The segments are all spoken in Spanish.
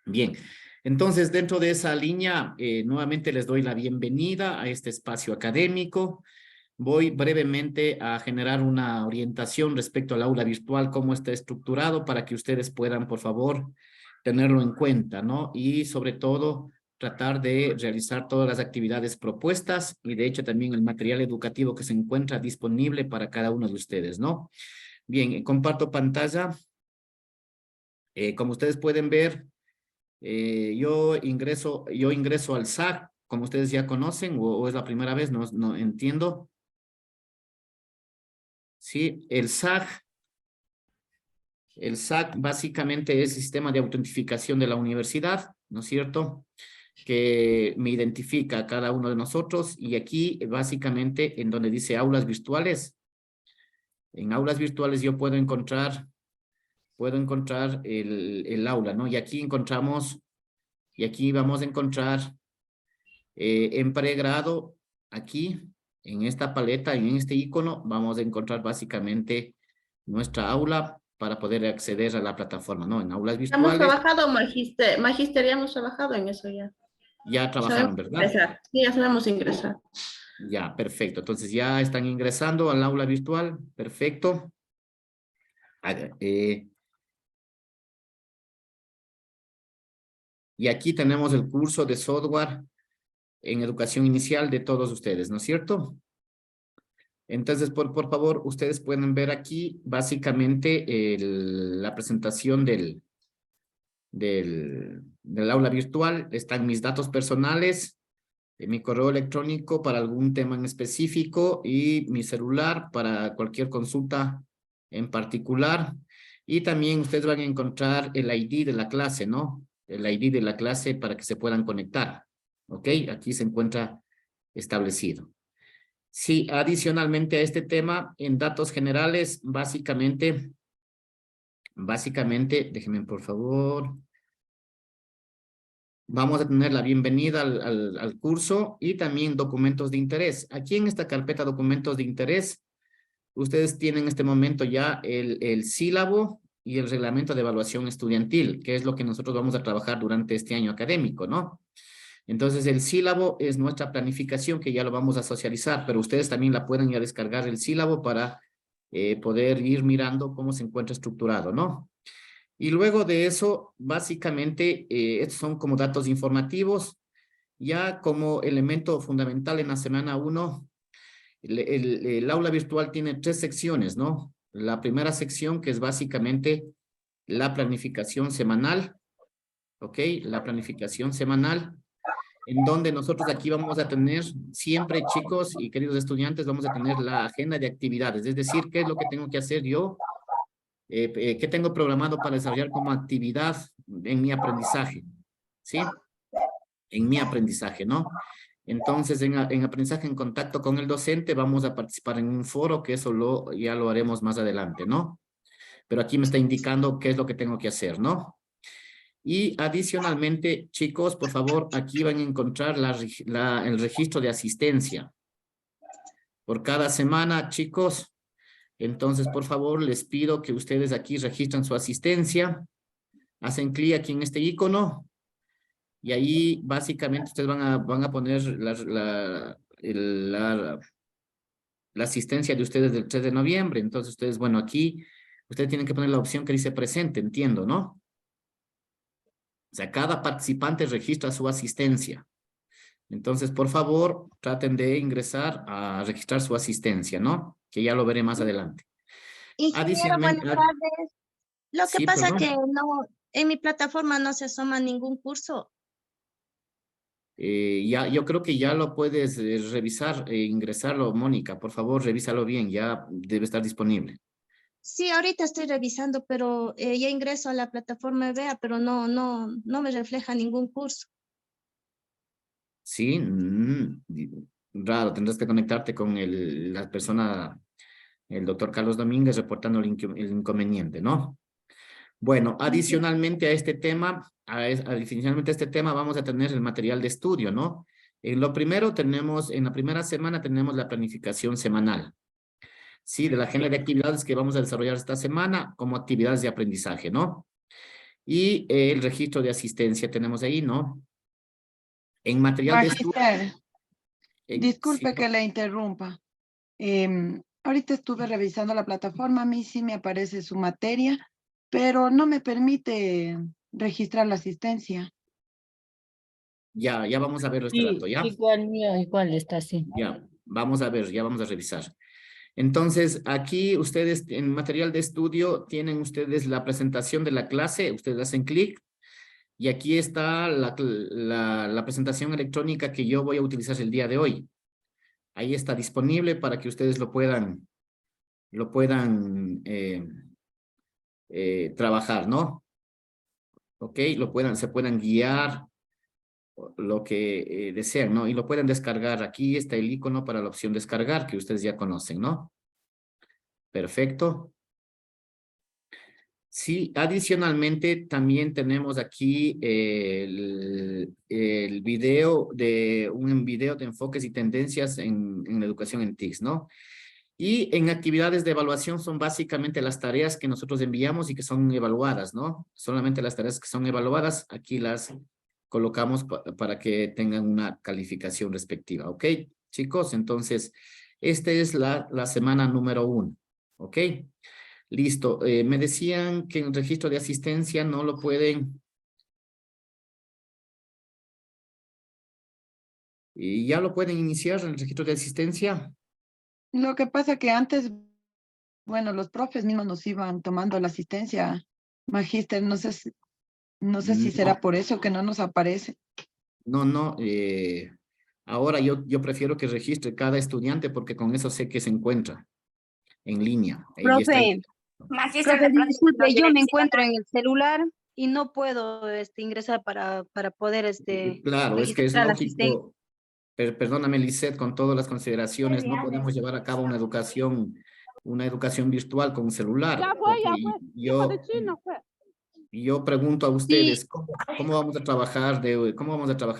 Bien, entonces dentro de esa línea, nuevamente les doy la bienvenida a este espacio académico. Voy brevemente a generar una orientación respecto al aula virtual, cómo está estructurado para que ustedes puedan, por favor, tenerlo en cuenta, ¿no? Y sobre todo, tratar de realizar todas las actividades propuestas y de hecho también el material educativo que se encuentra disponible para cada uno de ustedes, ¿no? Bien, comparto pantalla. Como ustedes pueden ver, yo ingreso al SAC, como ustedes ya conocen, o es la primera vez, no entiendo. Sí, el SAC básicamente es el sistema de autentificación de la universidad, ¿no es cierto? Que me identifica a cada uno de nosotros y aquí básicamente en donde dice aulas virtuales, en aulas virtuales yo puedo encontrar el aula, ¿no? Y aquí vamos a encontrar en pregrado, aquí, en esta paleta, en este icono, vamos a encontrar básicamente nuestra aula para poder acceder a la plataforma, ¿no? En aulas Hemos virtuales trabajado, magister, ya hemos trabajado en eso ya. ya trabajaron, Sabemos ¿verdad? ingresar. Sí, ya sabemos ingresar. Ya, perfecto. Entonces ya están ingresando al aula virtual, perfecto. Eh, y aquí tenemos el curso de software en educación inicial de todos ustedes, ¿no es cierto? Entonces, por favor, ustedes pueden ver aquí básicamente la presentación del aula virtual. Están mis datos personales, mi correo electrónico para algún tema en específico y mi celular para cualquier consulta en particular. Y también ustedes van a encontrar el ID de la clase, ¿no? El ID de la clase para que se puedan conectar. ¿Ok? Aquí se encuentra establecido. Sí, adicionalmente a este tema, en datos generales, básicamente, déjenme por favor, vamos a tener la bienvenida al curso y también documentos de interés. Aquí en esta carpeta documentos de interés, ustedes tienen en este momento ya el sílabo y el reglamento de evaluación estudiantil, que es lo que nosotros vamos a trabajar durante este año académico, ¿no? Entonces, el sílabo es nuestra planificación que ya lo vamos a socializar, pero ustedes también la pueden ya descargar el sílabo para poder ir mirando cómo se encuentra estructurado, ¿no? Y luego de eso, básicamente, estos son como datos informativos. Ya como elemento fundamental en la semana 1, el aula virtual tiene 3 secciones, ¿no? La primera sección que es básicamente la planificación semanal, ¿ok? La planificación semanal, en donde nosotros aquí vamos a tener siempre, chicos y queridos estudiantes, vamos a tener la agenda de actividades, es decir, qué es lo que tengo que hacer yo, qué tengo programado para desarrollar como actividad en mi aprendizaje, ¿sí? En mi aprendizaje, ¿no? Entonces, en aprendizaje en contacto con el docente, vamos a participar en un foro, que eso ya lo haremos más adelante, ¿no? Pero aquí me está indicando qué es lo que tengo que hacer, ¿no? Y adicionalmente, chicos, por favor, aquí van a encontrar el registro de asistencia. Por cada semana, chicos. Entonces, por favor, les pido que ustedes aquí registren su asistencia. Hacen clic aquí en este icono. Y ahí, básicamente, ustedes van a poner la asistencia de ustedes del 3 de noviembre. Entonces, ustedes, bueno, aquí, ustedes tienen que poner la opción que dice presente, entiendo, ¿no? O sea, cada participante registra su asistencia. Entonces, por favor, traten de ingresar a registrar su asistencia, ¿no? Que ya lo veré más adelante. Ingeniero, Adicionalmente, buenas tardes. Lo que sí, pasa que perdón. no, en mi plataforma no se asoma ningún curso. Yo creo que ya lo puedes revisar e ingresarlo, Mónica. Por favor, revísalo bien, ya debe estar disponible. Sí, ahorita estoy revisando, pero ya ingreso a la plataforma EBEA, pero no me refleja ningún curso. Sí, raro, tendrás que conectarte con la persona, el doctor Carlos Domínguez, reportando el inconveniente, ¿no? Bueno, adicionalmente a este tema, vamos a tener el material de estudio, ¿no? En lo primero en la primera semana tenemos la planificación semanal, ¿sí? De la agenda de actividades que vamos a desarrollar esta semana como actividades de aprendizaje, ¿no? Y el registro de asistencia tenemos ahí, ¿no? En material de estudio. Magister, Sí, disculpe que le interrumpa. Ahorita estuve revisando la plataforma, a mí sí me aparece su materia, pero no me permite registrar la asistencia. ya vamos a ver este dato, ¿ya? Igual mío, igual está así. Ya, vamos a ver, ya vamos a revisar. Entonces, aquí ustedes en material de estudio tienen ustedes la presentación de la clase, ustedes hacen clic y aquí está la presentación electrónica que yo voy a utilizar el día de hoy. Ahí está disponible para que ustedes lo puedan trabajar, ¿no? Ok, se puedan guiar lo que desean, ¿no? Y lo pueden descargar. Aquí está el icono para la opción descargar que ustedes ya conocen, ¿no? Perfecto. Sí, adicionalmente también tenemos aquí el video un video de enfoques y tendencias en la educación en TICS, ¿no? Y en actividades de evaluación son básicamente las tareas que nosotros enviamos y que son evaluadas, ¿no? Solamente las tareas que son evaluadas, aquí las colocamos para que tengan una calificación respectiva, ¿ok? Chicos, entonces, esta es la semana número 1, ¿ok? Listo. Me decían que en el registro de asistencia no lo pueden. ¿Y ya lo pueden iniciar en el registro de asistencia? Lo que pasa que antes, bueno, los profes mismos nos iban tomando la asistencia. Magister, no sé si será No, por eso que no nos aparece. no. Ahora yo prefiero que registre cada estudiante porque con eso sé que se encuentra en línea. Ahí está. Profe, Magíster, profe, de pronto disculpe, no yo me direcciona. encuentro en el celular y no puedo ingresar para poder Claro, es que es registrar la asistencia. lógico. Perdóname, Lisette, con todas las consideraciones, no podemos llevar a cabo una educación virtual con celular. Porque yo pregunto a Sí, ustedes, ¿cómo vamos a trabajar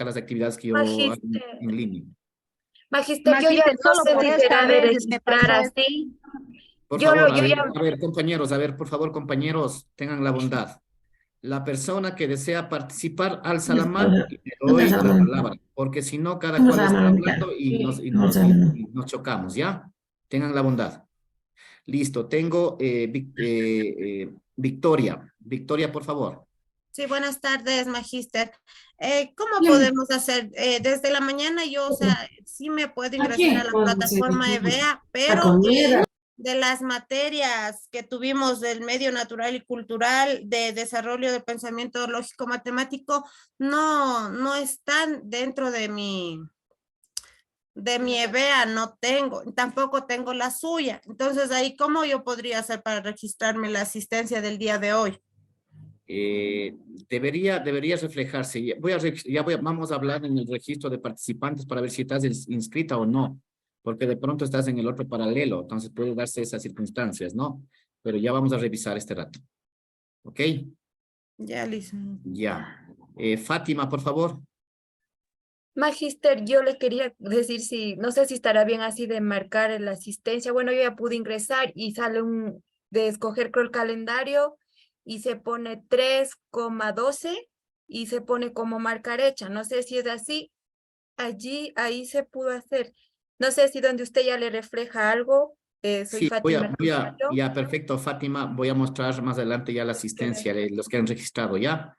las actividades que yo hago Magister, en línea? Magister, yo ya Magister, no solo sé por si esta será de vez me registrar pasó. así. Por Yo favor, ya. a ver, compañeros, por favor, compañeros, tengan la bondad. La persona que desea participar, alza la mano y le doy la palabra, porque si no, cada cual está hablando y nos chocamos, ¿ya? Tengan la bondad. Listo, tengo Victoria. Victoria, por favor. Sí, buenas tardes, Magíster. ¿Cómo podemos hacer? Desde la mañana yo, o sea, sí me puedo ingresar a la plataforma EVEA, pero de las materias que tuvimos del medio natural y cultural, de desarrollo del pensamiento lógico matemático, no están dentro de mi EVEA, no tengo, tampoco tengo la suya. Entonces, ahí, ¿cómo yo podría hacer para registrarme la asistencia del día de hoy? Debería reflejarse. Vamos a hablar en el registro de participantes para ver si estás inscrita o no, porque de pronto estás en el otro paralelo, entonces puede darse esas circunstancias, ¿no? Pero ya vamos a revisar este rato. ¿Ok? Ya, listo. Ya. Fátima, por favor. Magister, yo le quería decir si, no sé si estará bien así de marcar la asistencia. Bueno, yo ya pude ingresar y sale de escoger creo el calendario y se pone 3,12 y se pone como marcar hecha. No sé si es así. Ahí se pudo hacer. No sé si donde usted ya le refleja algo. Soy Sí, Fátima Hernández. ya, perfecto, Fátima. Voy a mostrar más adelante ya la asistencia de los que han registrado, ¿ya?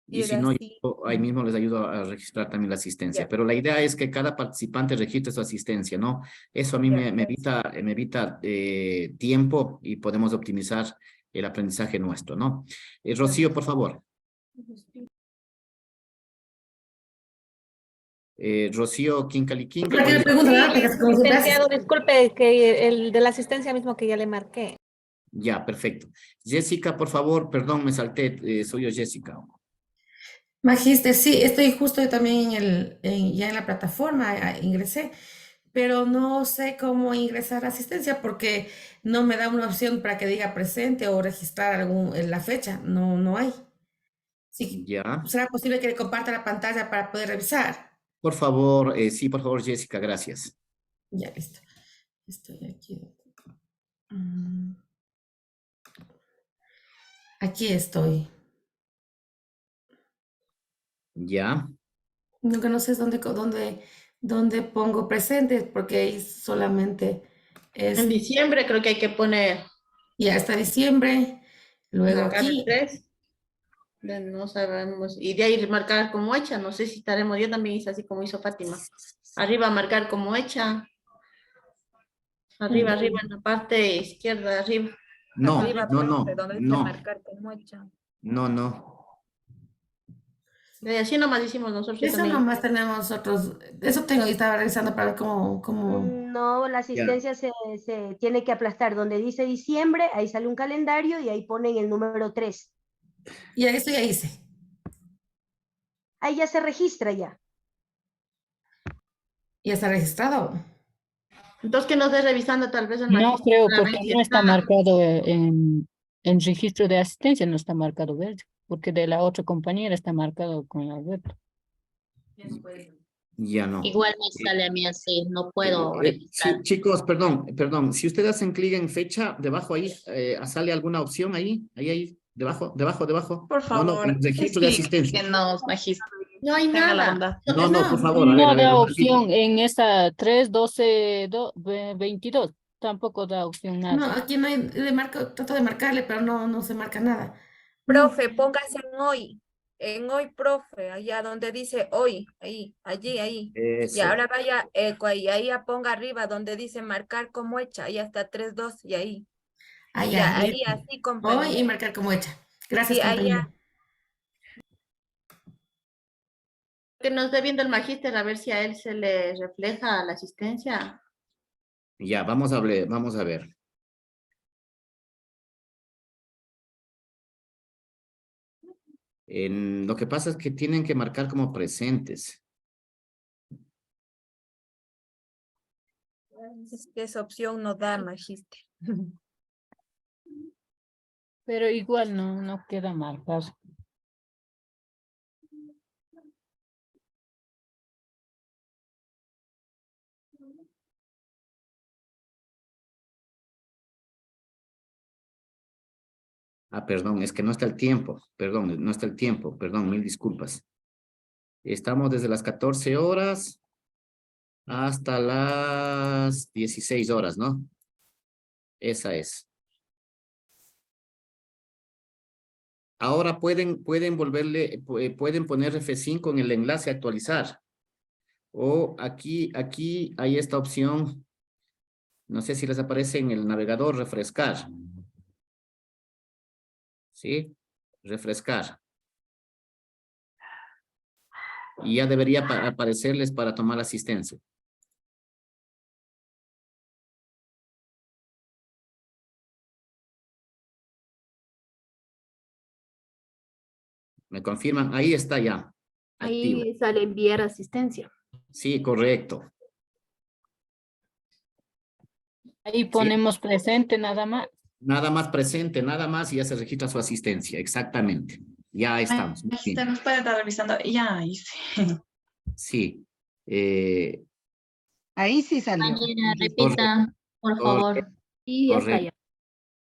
Y Y si era no, así. yo ahí mismo les ayudo a registrar también la asistencia. Ya. Pero la idea es que cada participante registre su asistencia, ¿no? Eso a mí Ya. me evita tiempo y podemos optimizar el aprendizaje nuestro, ¿no? Rocío, por favor. Rocío Quincaliquín. Licenciado, disculpe que el de la asistencia mismo que ya le marqué. Ya, perfecto. Jessica, por favor, perdón, me salté, soy yo, Jessica. Magister, sí, estoy justo también ya en la plataforma, ingresé, pero no sé cómo ingresar a asistencia porque no me da una opción para que diga presente o registrar la fecha, no hay. Sí, Ya. ¿será posible que le comparta la pantalla para poder revisar? Por favor, sí, por favor, Jessica, gracias. Ya, listo. Estoy aquí. Mm. Aquí estoy. Ya. Lo que no sé es dónde pongo presentes, porque ahí solamente En es, diciembre creo que hay que poner ya está diciembre, luego marcar el aquí, 3. No sabemos. Y de ahí marcar como hecha. No sé si estaremos. Yo también hice así como hizo Fátima. Arriba marcar como hecha. Arriba, arriba en la parte izquierda, arriba. No, Arriba, no, profe, no, donde dice no, marcar como hecha. no. Así nomás hicimos nosotros. Yo eso también. nomás tenemos nosotros, eso tengo y estaba revisando para ver cómo, No, la Ya. asistencia se tiene que aplastar. Donde dice diciembre, ahí sale un calendario y ahí ponen el número 3. ya eso ya hice. Ahí ya se registra ya. Ya está registrado. Entonces que nos dé revisando tal vez el No magíster creo, para ver porque si no está está. marcado en registro de asistencia, no está marcado verde, porque de la otra compañera está marcado con la verde. Ya no. Igual me sale a mí así, no puedo Sí, registrar. chicos, perdón. Si ustedes hacen clic en fecha, debajo ahí, ¿sale alguna opción ahí? Ahí, debajo. Por No, favor. en registro de asistencia. No hay nada. No, por favor, a No ver, da repito. opción en esta 3, 12, 22. Tampoco da opción No, nada. aquí no hay, trato de marcarle, pero no se marca nada. Profe, póngase en hoy, profe, allá donde dice hoy, ahí, allí, ahí. Y Eso. ahora vaya eco ahí, ahí ya ponga arriba donde dice marcar como hecha, ahí está 3, 2 y ahí. Ya, Ya, ahí listo. así, Hoy y compañero. marcar como hecha. Gracias, Sí, ahí compañero. ya. Que nos dé viendo el magíster a ver si a él se le refleja la asistencia. Ya, vamos a ver. Lo que pasa es que tienen que marcar como presentes. Es que esa opción no da, magíster. Pero igual no queda marcado. Perdón, es que no está el tiempo. Perdón, no está el tiempo. Perdón, mil disculpas. Estamos desde las 14 horas hasta las 16 horas, ¿no? Esa es. Ahora pueden pueden poner F5 en el enlace actualizar. O aquí hay esta opción. No sé si les aparece en el navegador refrescar. ¿Sí? Refrescar. Y ya debería aparecerles para tomar asistencia. ¿Me confirman? Ahí está ya. Activo. Ahí sale enviar asistencia. Sí, correcto. Ahí ponemos presente nada más. Nada más presente, nada más y ya se registra su asistencia. Exactamente. Ya estamos. Muy bien. Nos puede estar revisando. Ya hice. Sí. Ahí sí salió. Compañera, repita, por favor. Y ya está ya. Correcto.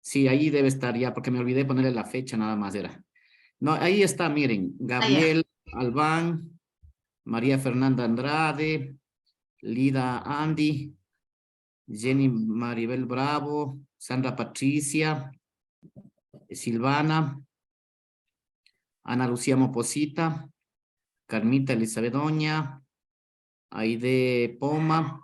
Sí, ahí debe estar ya, porque me olvidé ponerle la fecha, nada más era. No, ahí está, miren. Gabriel Albán, María Fernanda Andrade, Lida Andy, Jenny Maribel Bravo, Sandra Patricia, Silvana, Ana Lucía Moposita, Carmita Elizabeth Doña, Aide Poma,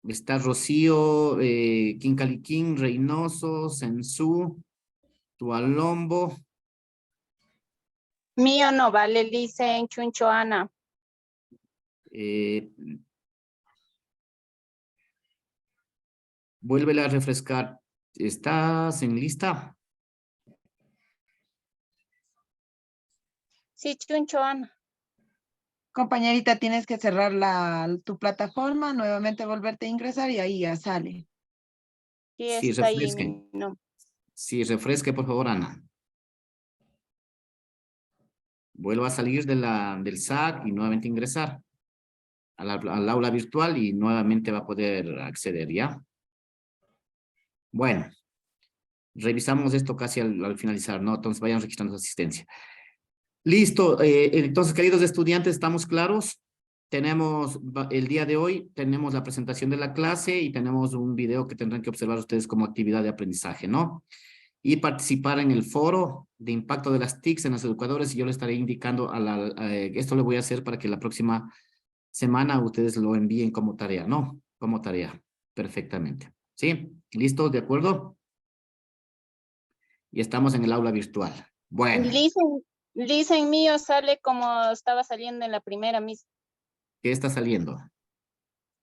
está Rocío, Quincaliquín, Reynoso, Sensú, Tualombo. Mío no vale, dice en Chunchoana. Vuélvela a refrescar. ¿Estás en lista? Sí, Chunchoana. Compañerita, tienes que cerrar tu plataforma, nuevamente volverte a ingresar y ahí ya sale. Sí, Sí, está ahí. refresque. No. Sí, refresque, por favor, Ana. Vuelva a salir del SAC y nuevamente ingresar al aula virtual y nuevamente va a poder acceder, ¿ya? Bueno, Revisamos esto casi al finalizar, ¿no? Entonces vayan registrando su asistencia. Listo, entonces, queridos estudiantes, ¿estamos claros? Tenemos, el día de hoy, tenemos la presentación de la clase y tenemos un video que tendrán que observar ustedes como actividad de aprendizaje, ¿no? Y participar en el foro de impacto de las TICs en los educadores, y yo le estaré indicando esto lo voy a hacer para que la próxima semana ustedes lo envíen como tarea, ¿no? Como tarea, perfectamente. ¿Sí? ¿Listo? ¿De acuerdo? Y estamos en el aula virtual. Bueno. Listen mío sale como estaba saliendo en la primera misma. ¿Qué está saliendo?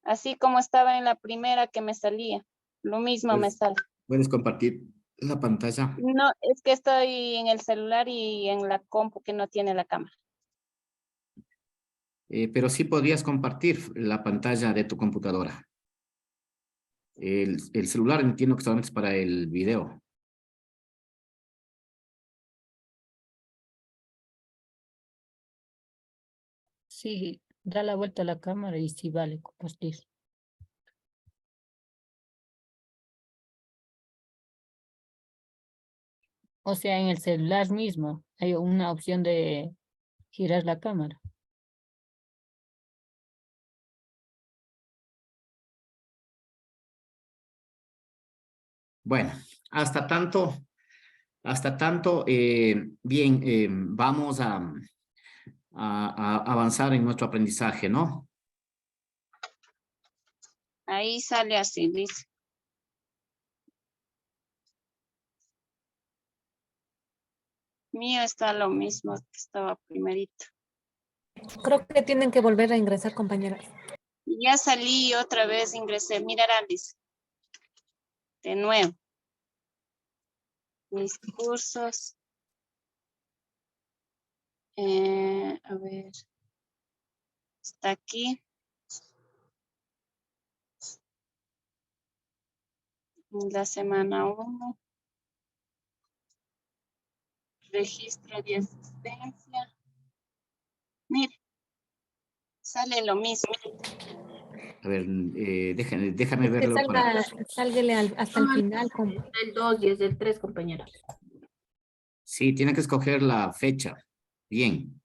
Así como estaba en la primera que me salía. Lo mismo me sale. ¿Puedes compartir la pantalla? No, es que estoy en el celular y en la compu que no tiene la cámara. Pero sí podrías compartir la pantalla de tu computadora. El celular entiendo que solamente es para el video. Sí, da la vuelta a la cámara y sí vale compartir. O sea, en el celular mismo hay una opción de girar la cámara. Bueno, hasta tanto, bien, vamos a avanzar en nuestro aprendizaje, ¿no? Ahí sale así, dice. Mío está lo mismo que estaba primerito. Creo que tienen que volver a ingresar, compañeras. Ya salí otra vez, ingresé. Mira, Alice. De nuevo. Mis cursos. A ver. Está aquí. La semana 1. Registro de asistencia. Mire. Sale lo mismo. A ver, déjame Que verlo. sálguele hasta el final. El 2 y es el 3, compañeros. Sí, tiene que escoger la fecha. Bien.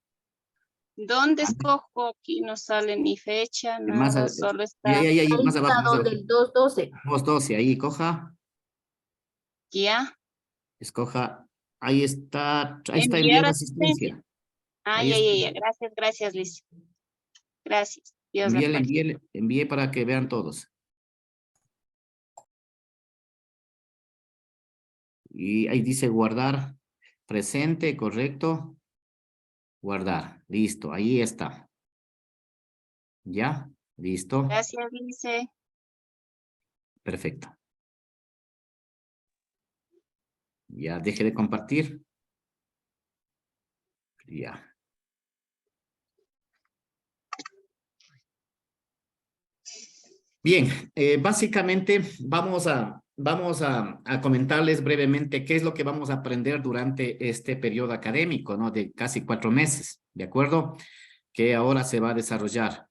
¿Dónde escojo? Aquí no sale ni fecha, Más nada, solo está. ahí, más abajo. Más abajo. Del 2-12. 2-12, ahí, coja. Ya. Escoja. Ahí está Enviar enviar asistencia. asistencia. Ay, ay, ay, gracias, Liz. Gracias. Dios la pague. Envíe para que vean todos. Y ahí dice guardar presente, correcto. Guardar, listo, ahí está. ¿Ya? ¿Listo? Gracias, Lice. Perfecto. Ya, deje de compartir. Ya. Bien, básicamente vamos a comentarles brevemente qué es lo que vamos a aprender durante este periodo académico, ¿no? De casi 4 meses, ¿de acuerdo? Que ahora se va a desarrollar.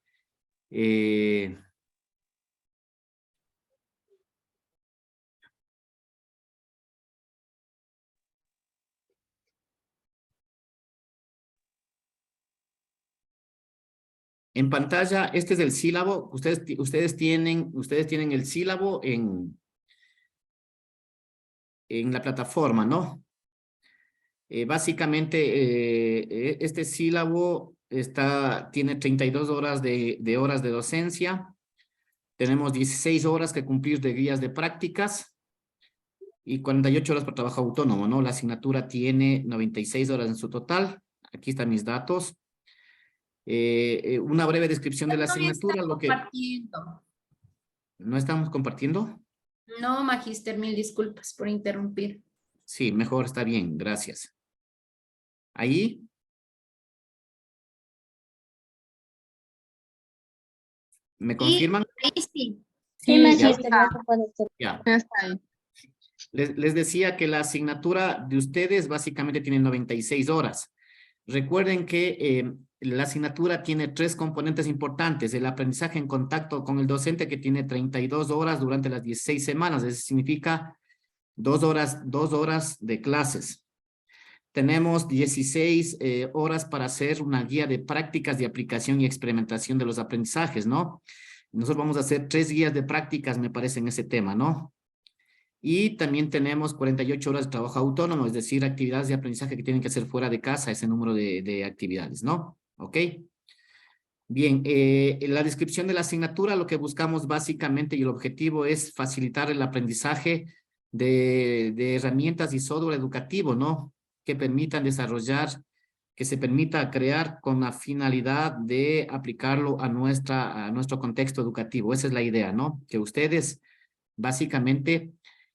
En pantalla, este es el sílabo. Ustedes tienen el sílabo en la plataforma, ¿no? Básicamente, este sílabo tiene 32 horas de horas de docencia. Tenemos 16 horas que cumplir de guías de prácticas y 48 horas para trabajo autónomo, ¿no? La asignatura tiene 96 horas en su total. Aquí están mis datos. Una breve descripción de la asignatura. ¿No estamos compartiendo? No, magíster, mil disculpas por interrumpir. Sí, mejor, está bien, gracias. ¿Ahí? ¿Me confirman? Ahí sí. Sí, magíster. Ya. Les decía que la asignatura de ustedes básicamente tiene 96 horas. Recuerden que la asignatura tiene 3 componentes importantes. El aprendizaje en contacto con el docente, que tiene 32 horas durante las 16 semanas. Eso significa 2 horas de clases. Tenemos 16 horas para hacer una guía de prácticas de aplicación y experimentación de los aprendizajes, ¿no? Nosotros vamos a hacer 3 guías de prácticas, me parece, en ese tema, ¿no? Y también tenemos 48 horas de trabajo autónomo, es decir, actividades de aprendizaje que tienen que hacer fuera de casa, ese número de actividades, ¿no? ¿Ok? Bien, en la descripción de la asignatura lo que buscamos básicamente y el objetivo es facilitar el aprendizaje de herramientas y software educativo, ¿no? Que permitan desarrollar, que se permita crear con la finalidad de aplicarlo a nuestro contexto educativo. Esa es la idea, ¿no? Que ustedes básicamente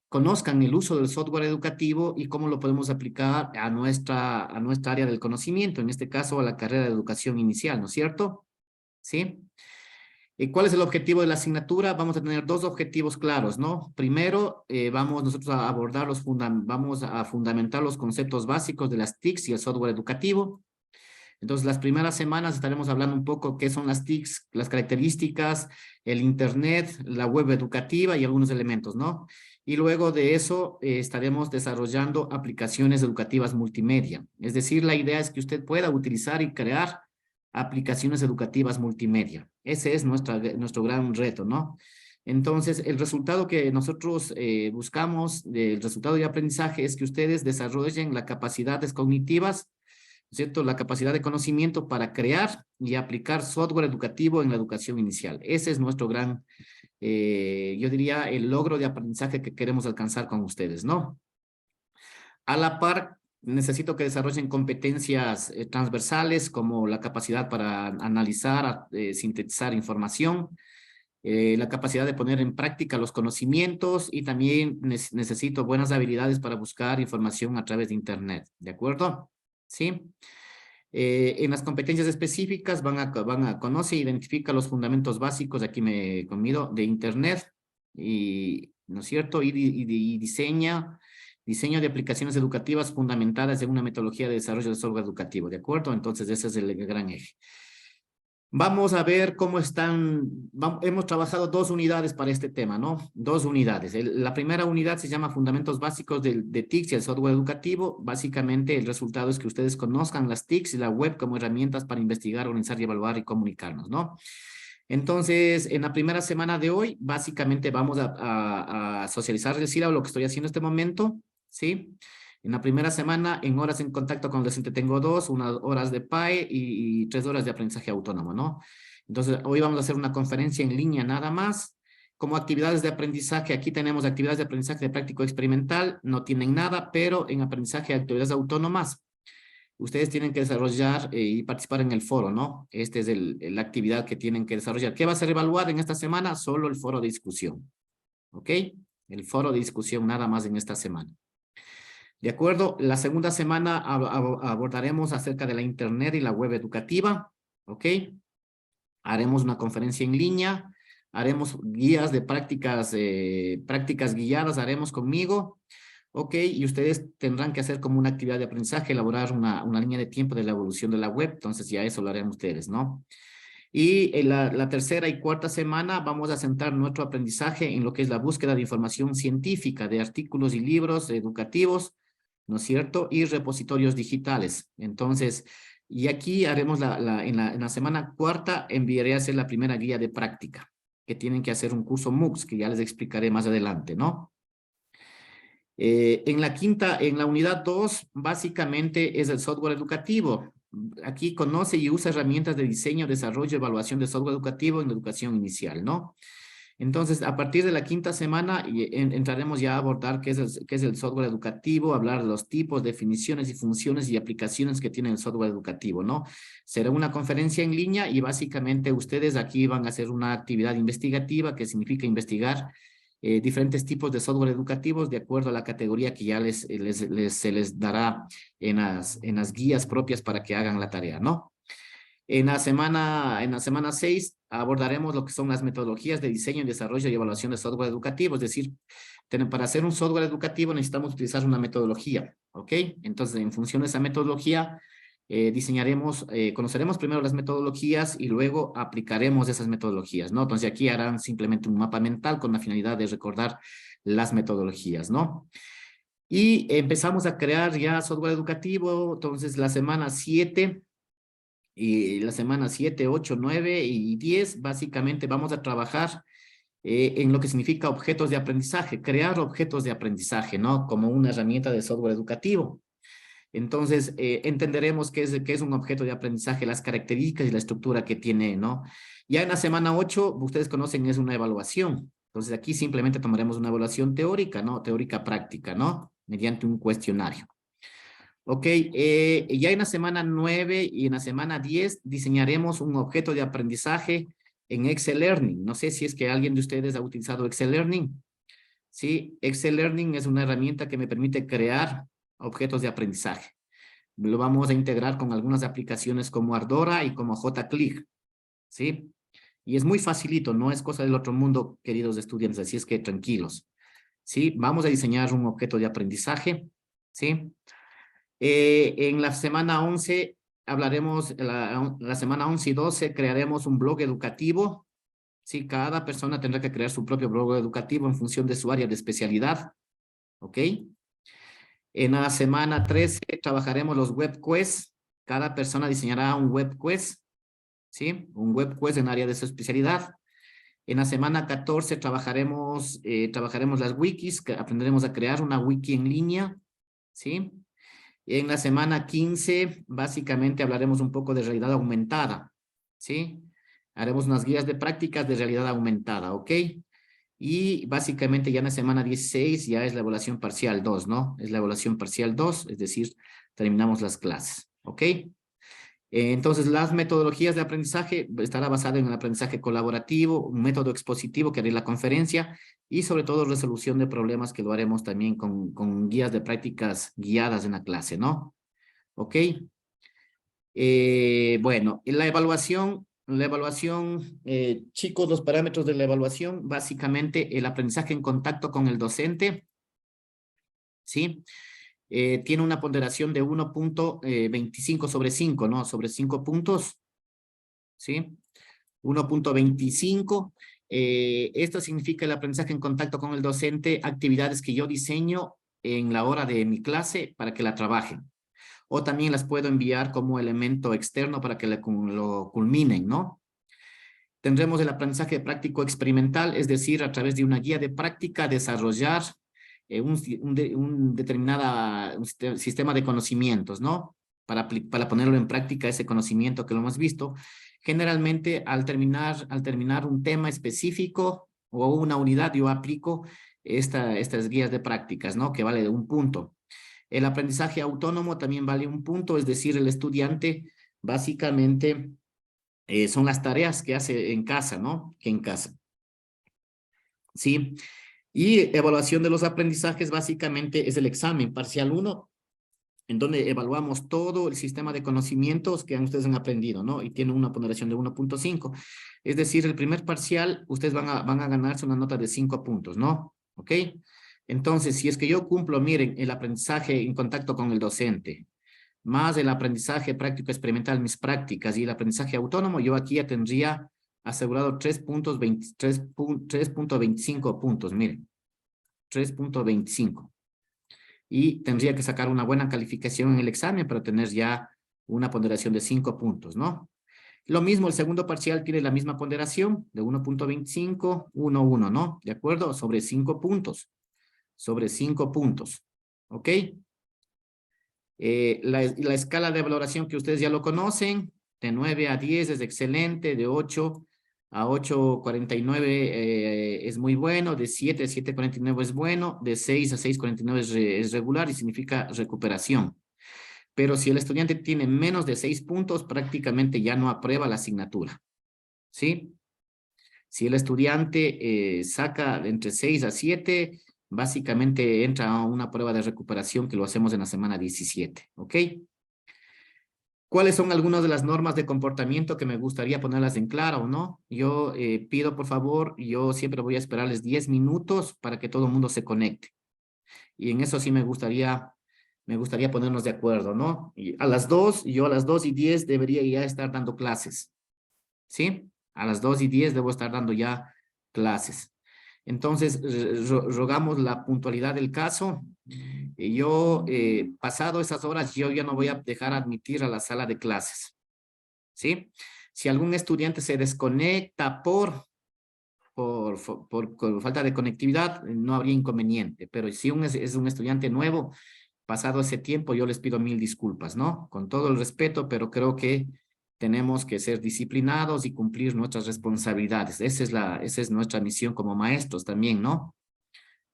conozcan el uso del software educativo y cómo lo podemos aplicar a nuestra área del conocimiento, en este caso a la carrera de educación inicial, ¿no es cierto? ¿Sí? ¿Y cuál es el objetivo de la asignatura? Vamos a tener 2 objetivos claros, ¿no? Primero, vamos nosotros a abordar vamos a fundamentar los conceptos básicos de las TICs y el software educativo. Entonces, las primeras semanas estaremos hablando un poco qué son las TICs, las características, el internet, la web educativa y algunos elementos, ¿no? Y luego de eso estaremos desarrollando aplicaciones educativas multimedia. Es decir, la idea es que usted pueda utilizar y crear aplicaciones educativas multimedia. Ese es nuestro gran reto, ¿no? Entonces, el resultado que nosotros buscamos, el resultado de aprendizaje, es que ustedes desarrollen las capacidades cognitivas, ¿cierto? La capacidad de conocimiento para crear y aplicar software educativo en la educación inicial. Ese es nuestro gran, yo diría, el logro de aprendizaje que queremos alcanzar con ustedes, ¿no? A la par, necesito que desarrollen competencias transversales como la capacidad para analizar, sintetizar información, la capacidad de poner en práctica los conocimientos y también necesito buenas habilidades para buscar información a través de Internet, ¿de acuerdo? ¿Sí? En las competencias específicas van a conocer e identificar los fundamentos básicos, aquí me conmido, de Internet, ¿no es cierto? Y diseño de aplicaciones educativas fundamentadas en una metodología de desarrollo de software educativo, ¿de acuerdo? Entonces ese es el gran eje. Vamos a ver cómo están, hemos trabajado 2 unidades para este tema, ¿no? 2 unidades. La primera unidad se llama Fundamentos Básicos de TICs y el Software Educativo. Básicamente el resultado es que ustedes conozcan las TICs y la web como herramientas para investigar, organizar y evaluar y comunicarnos, ¿no? Entonces, en la primera semana de hoy, básicamente vamos a socializar el sílabo, lo que estoy haciendo en este momento, ¿sí? En la primera semana, en horas en contacto con el docente tengo 2, 1 horas de PAE y 3 horas de aprendizaje autónomo, ¿no? Entonces, hoy vamos a hacer una conferencia en línea nada más. Como actividades de aprendizaje, aquí tenemos actividades de aprendizaje de práctico experimental, no tienen nada, pero en aprendizaje de actividades autónomas, ustedes tienen que desarrollar y participar en el foro, ¿no? Esta es la actividad que tienen que desarrollar. ¿Qué va a ser evaluado en esta semana? Solo el foro de discusión, ¿ok? El foro de discusión nada más en esta semana. De acuerdo, la segunda semana abordaremos acerca de la Internet y la web educativa, ¿ok? Haremos una conferencia en línea, haremos guías de prácticas guiadas, haremos conmigo, ¿ok? Y ustedes tendrán que hacer como una actividad de aprendizaje, elaborar una línea de tiempo de la evolución de la web, entonces ya eso lo harán ustedes, ¿no? Y en la tercera y cuarta semana vamos a centrar nuestro aprendizaje en lo que es la búsqueda de información científica, de artículos y libros educativos, ¿no es cierto? Y repositorios digitales. Entonces, y aquí haremos en la semana cuarta, enviaré a hacer la primera guía de práctica, que tienen que hacer un curso MOOCs, que ya les explicaré más adelante, ¿no? En la unidad 2, básicamente es el software educativo. Aquí conoce y usa herramientas de diseño, desarrollo, evaluación de software educativo en la educación inicial, ¿no? Entonces, a partir de la quinta semana entraremos ya a abordar qué es el software educativo, hablar de los tipos, definiciones y funciones y aplicaciones que tiene el software educativo, ¿no? Será una conferencia en línea y básicamente ustedes aquí van a hacer una actividad investigativa que significa investigar diferentes tipos de software educativos de acuerdo a la categoría que ya se les dará en las guías propias para que hagan la tarea, ¿no? En la semana 6 abordaremos lo que son las metodologías de diseño, desarrollo y evaluación de software educativo. Es decir, para hacer un software educativo necesitamos utilizar una metodología, ¿ok? Entonces, en función de esa metodología, conoceremos primero las metodologías y luego aplicaremos esas metodologías, ¿no? Entonces, aquí harán simplemente un mapa mental con la finalidad de recordar las metodologías, ¿no? Y empezamos a crear ya software educativo. Entonces la semana 7, y la semana 7, 8, 9 y 10, básicamente vamos a trabajar en lo que significa objetos de aprendizaje, crear objetos de aprendizaje, ¿no? Como una herramienta de software educativo. Entonces, entenderemos qué es un objeto de aprendizaje, las características y la estructura que tiene, ¿no? Ya en la semana 8, ustedes conocen, es una evaluación. Entonces, aquí simplemente tomaremos una evaluación teórica, ¿no? Teórica práctica, ¿no? Mediante un cuestionario. Ok, ya en la semana 9 y en la semana 10 diseñaremos un objeto de aprendizaje en Excel Learning. No sé si es que alguien de ustedes ha utilizado Excel Learning. Sí, Excel Learning es una herramienta que me permite crear objetos de aprendizaje. Lo vamos a integrar con algunas aplicaciones como Ardora y como JClick. ¿Sí? Y es muy facilito, no es cosa del otro mundo, queridos estudiantes, así es que tranquilos. ¿Sí? Vamos a diseñar un objeto de aprendizaje. ¿Sí? En la semana 11 hablaremos, la semana 11 y 12 crearemos un blog educativo. Sí, cada persona tendrá que crear su propio blog educativo en función de su área de especialidad. ¿Ok? En la semana 13 trabajaremos los web quests. Cada persona diseñará un web quest. ¿Sí? Un web quest en área de su especialidad. En la semana 14 trabajaremos las wikis, que aprenderemos a crear una wiki en línea. ¿Sí? En la semana 15, básicamente hablaremos un poco de realidad aumentada, ¿sí? Haremos unas guías de prácticas de realidad aumentada, ¿ok? Y básicamente ya en la semana 16 ya es la evaluación parcial 2, ¿no? Es la evaluación parcial 2, es decir, terminamos las clases, ¿ok? Entonces, las metodologías de aprendizaje estará basada en el aprendizaje colaborativo, un método expositivo que haré la conferencia y sobre todo resolución de problemas que lo haremos también con guías de prácticas guiadas en la clase, ¿no? ¿Ok? Bueno, en la evaluación, chicos, los parámetros de la evaluación, básicamente el aprendizaje en contacto con el docente, ¿sí? Tiene una ponderación de 1.25 sobre 5, ¿no? Sobre 5 puntos, ¿sí? 1.25. Esto significa el aprendizaje en contacto con el docente, actividades que yo diseño en la hora de mi clase para que la trabajen. O también las puedo enviar como elemento externo para que lo culminen, ¿no? Tendremos el aprendizaje práctico experimental, es decir, a través de una guía de práctica, desarrollar un determinado sistema de conocimientos, ¿no? Para ponerlo en práctica ese conocimiento que lo hemos visto. Generalmente, al terminar un tema específico o una unidad, yo aplico estas guías de prácticas, ¿no? Que vale de 1 punto. El aprendizaje autónomo también vale 1 punto, es decir, el estudiante básicamente son las tareas que hace en casa, ¿no? Que en casa. ¿Sí? Y evaluación de los aprendizajes básicamente es el examen parcial 1, en donde evaluamos todo el sistema de conocimientos que ustedes han aprendido, ¿no? Y tiene una ponderación de 1.5. Es decir, el primer parcial, ustedes van a ganarse una nota de 5 puntos, ¿no? ¿Ok? Entonces, si es que yo cumplo, miren, el aprendizaje en contacto con el docente, más el aprendizaje práctico experimental, mis prácticas, y el aprendizaje autónomo, yo aquí ya tendría asegurado 3.25 puntos, miren, 3.25. Y tendría que sacar una buena calificación en el examen para tener ya una ponderación de 5 puntos, ¿no? Lo mismo, el segundo parcial tiene la misma ponderación de 1.25, 1, ¿no? ¿De acuerdo? Sobre 5 puntos. Sobre 5 puntos. ¿Ok? La escala de valoración que ustedes ya lo conocen, de 9 a 10 es excelente, de 8 a 8.49 es muy bueno, de 7 a 7.49 es bueno, de 6 a 6.49 es regular y significa recuperación. Pero si el estudiante tiene menos de 6 puntos, prácticamente ya no aprueba la asignatura. ¿Sí? Si el estudiante saca entre 6 a 7, básicamente entra a una prueba de recuperación que lo hacemos en la semana 17. ¿Ok? ¿Cuáles son algunas de las normas de comportamiento que me gustaría ponerlas en claro, no? Yo pido, por favor, yo siempre voy a esperarles 10 minutos para que todo el mundo se conecte. Y en eso sí me gustaría ponernos de acuerdo, ¿no? Y a las 2, yo a las 2:10 debería ya estar dando clases. ¿Sí? A las 2:10 debo estar dando ya clases. Entonces, rogamos la puntualidad del caso. Y yo, pasado esas horas, yo ya no voy a dejar admitir a la sala de clases. ¿Sí? Si algún estudiante se desconecta por falta de conectividad, no habría inconveniente. Pero si es un estudiante nuevo, pasado ese tiempo, yo les pido 1000 disculpas, ¿no? Con todo el respeto, pero creo que tenemos que ser disciplinados y cumplir nuestras responsabilidades. Esa es nuestra misión como maestros también, ¿no?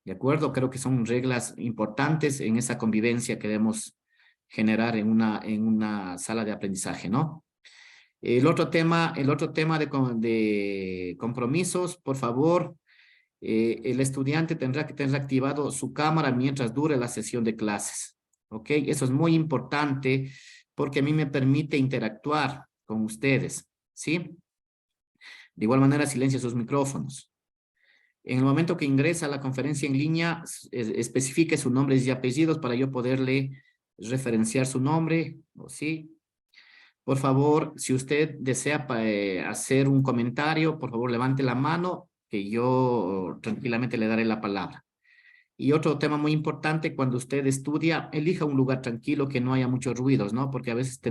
¿De acuerdo? Creo que son reglas importantes en esa convivencia que debemos generar en una sala de aprendizaje, ¿no? El otro tema de compromisos, por favor, el estudiante tendrá que tener activado su cámara mientras dure la sesión de clases, ¿ok? Eso es muy importante porque a mí me permite interactuar con ustedes, ¿sí? De igual manera, silencia sus micrófonos. En el momento que ingresa a la conferencia en línea, especifique sus nombres y apellidos para yo poderle referenciar su nombre, ¿sí? Por favor, si usted desea hacer un comentario, por favor levante la mano, que yo tranquilamente le daré la palabra. Y otro tema muy importante, cuando usted estudia, elija un lugar tranquilo que no haya muchos ruidos, ¿no? Porque a veces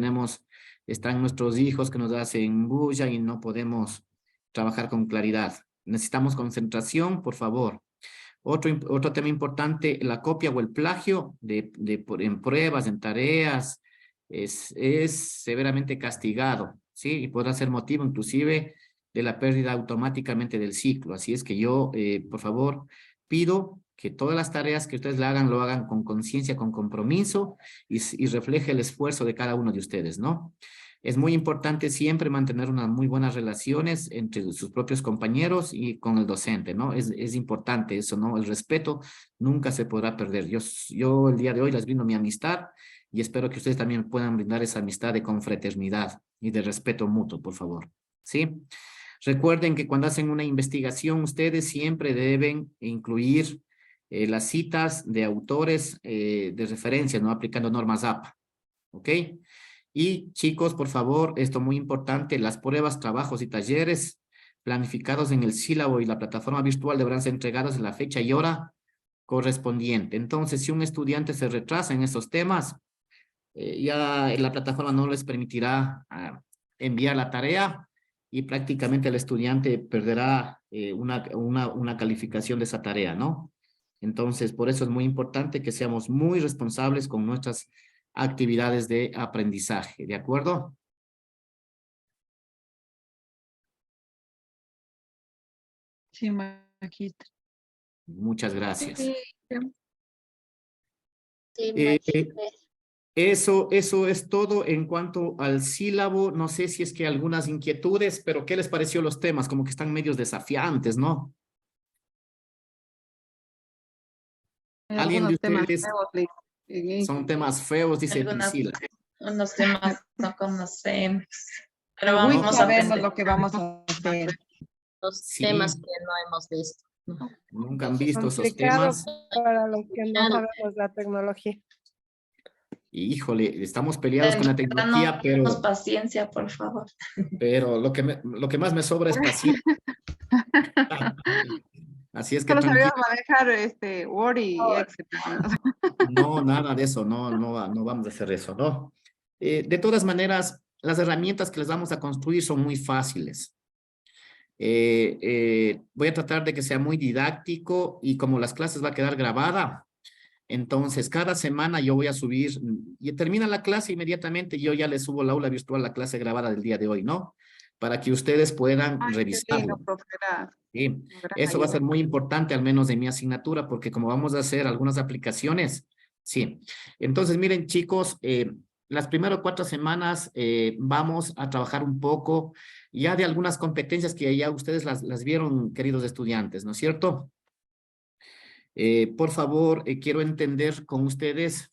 están nuestros hijos que nos hacen bulla y no podemos trabajar con claridad. Necesitamos concentración, por favor. Otro tema importante, la copia o el plagio en pruebas, en tareas, es severamente castigado, ¿sí? Y podrá ser motivo inclusive de la pérdida automáticamente del ciclo. Así es que yo, por favor, pido que todas las tareas que ustedes lo hagan con conciencia, con compromiso y refleje el esfuerzo de cada uno de ustedes, ¿no? Es muy importante siempre mantener unas muy buenas relaciones entre sus propios compañeros y con el docente, ¿no? Es importante eso, ¿no? El respeto nunca se podrá perder. Yo el día de hoy les brindo mi amistad y espero que ustedes también puedan brindar esa amistad de confraternidad y de respeto mutuo, por favor, ¿sí? Recuerden que cuando hacen una investigación, ustedes siempre deben incluir las citas de autores de referencia, ¿no? Aplicando normas APA, ¿ok? Y chicos, por favor, esto muy importante, las pruebas, trabajos y talleres planificados en el sílabo y la plataforma virtual deberán ser entregados en la fecha y hora correspondiente. Entonces, si un estudiante se retrasa en esos temas, ya la plataforma no les permitirá enviar la tarea y prácticamente el estudiante perderá una calificación de esa tarea, ¿no? Entonces, por eso es muy importante que seamos muy responsables con nuestras actividades de aprendizaje, ¿de acuerdo? Sí, magíster. Muchas gracias. Sí, Eh, magíster. Eso es todo en cuanto al sílabo. No sé si es que algunas inquietudes, pero ¿qué les pareció los temas? Como que están medios desafiantes, ¿no? ¿Alguien de Algunos temas ustedes feos, son temas feos? Dice Priscila. Unos temas no conocemos, pero Muy vamos a sabemos aprender. lo que vamos a hacer. Los Sí. temas que no hemos visto. Nunca han visto esos Complicado temas. para los que no sabemos la tecnología. Y, híjole, estamos peleados con la tecnología, Danos paciencia, por favor. pero lo que más me sobra es paciencia. Así es que Solo tranquilo. sabíamos manejar Word y Excel. No, nada de eso, no vamos a hacer eso, ¿no? De todas maneras, las herramientas que les vamos a construir son muy fáciles. Voy a tratar de que sea muy didáctico y como las clases va a quedar grabada, entonces cada semana yo voy a subir, y termina la clase inmediatamente, yo ya les subo el aula virtual, la clase grabada del día de hoy, ¿no? Para que ustedes puedan revisarlo. Sí, eso va a ser muy importante, al menos en mi asignatura, porque como vamos a hacer algunas aplicaciones, sí. Entonces, miren, chicos, las primeras 4 semanas vamos a trabajar un poco ya de algunas competencias que ya ustedes las vieron, queridos estudiantes, ¿no es cierto? Por favor, quiero entender con ustedes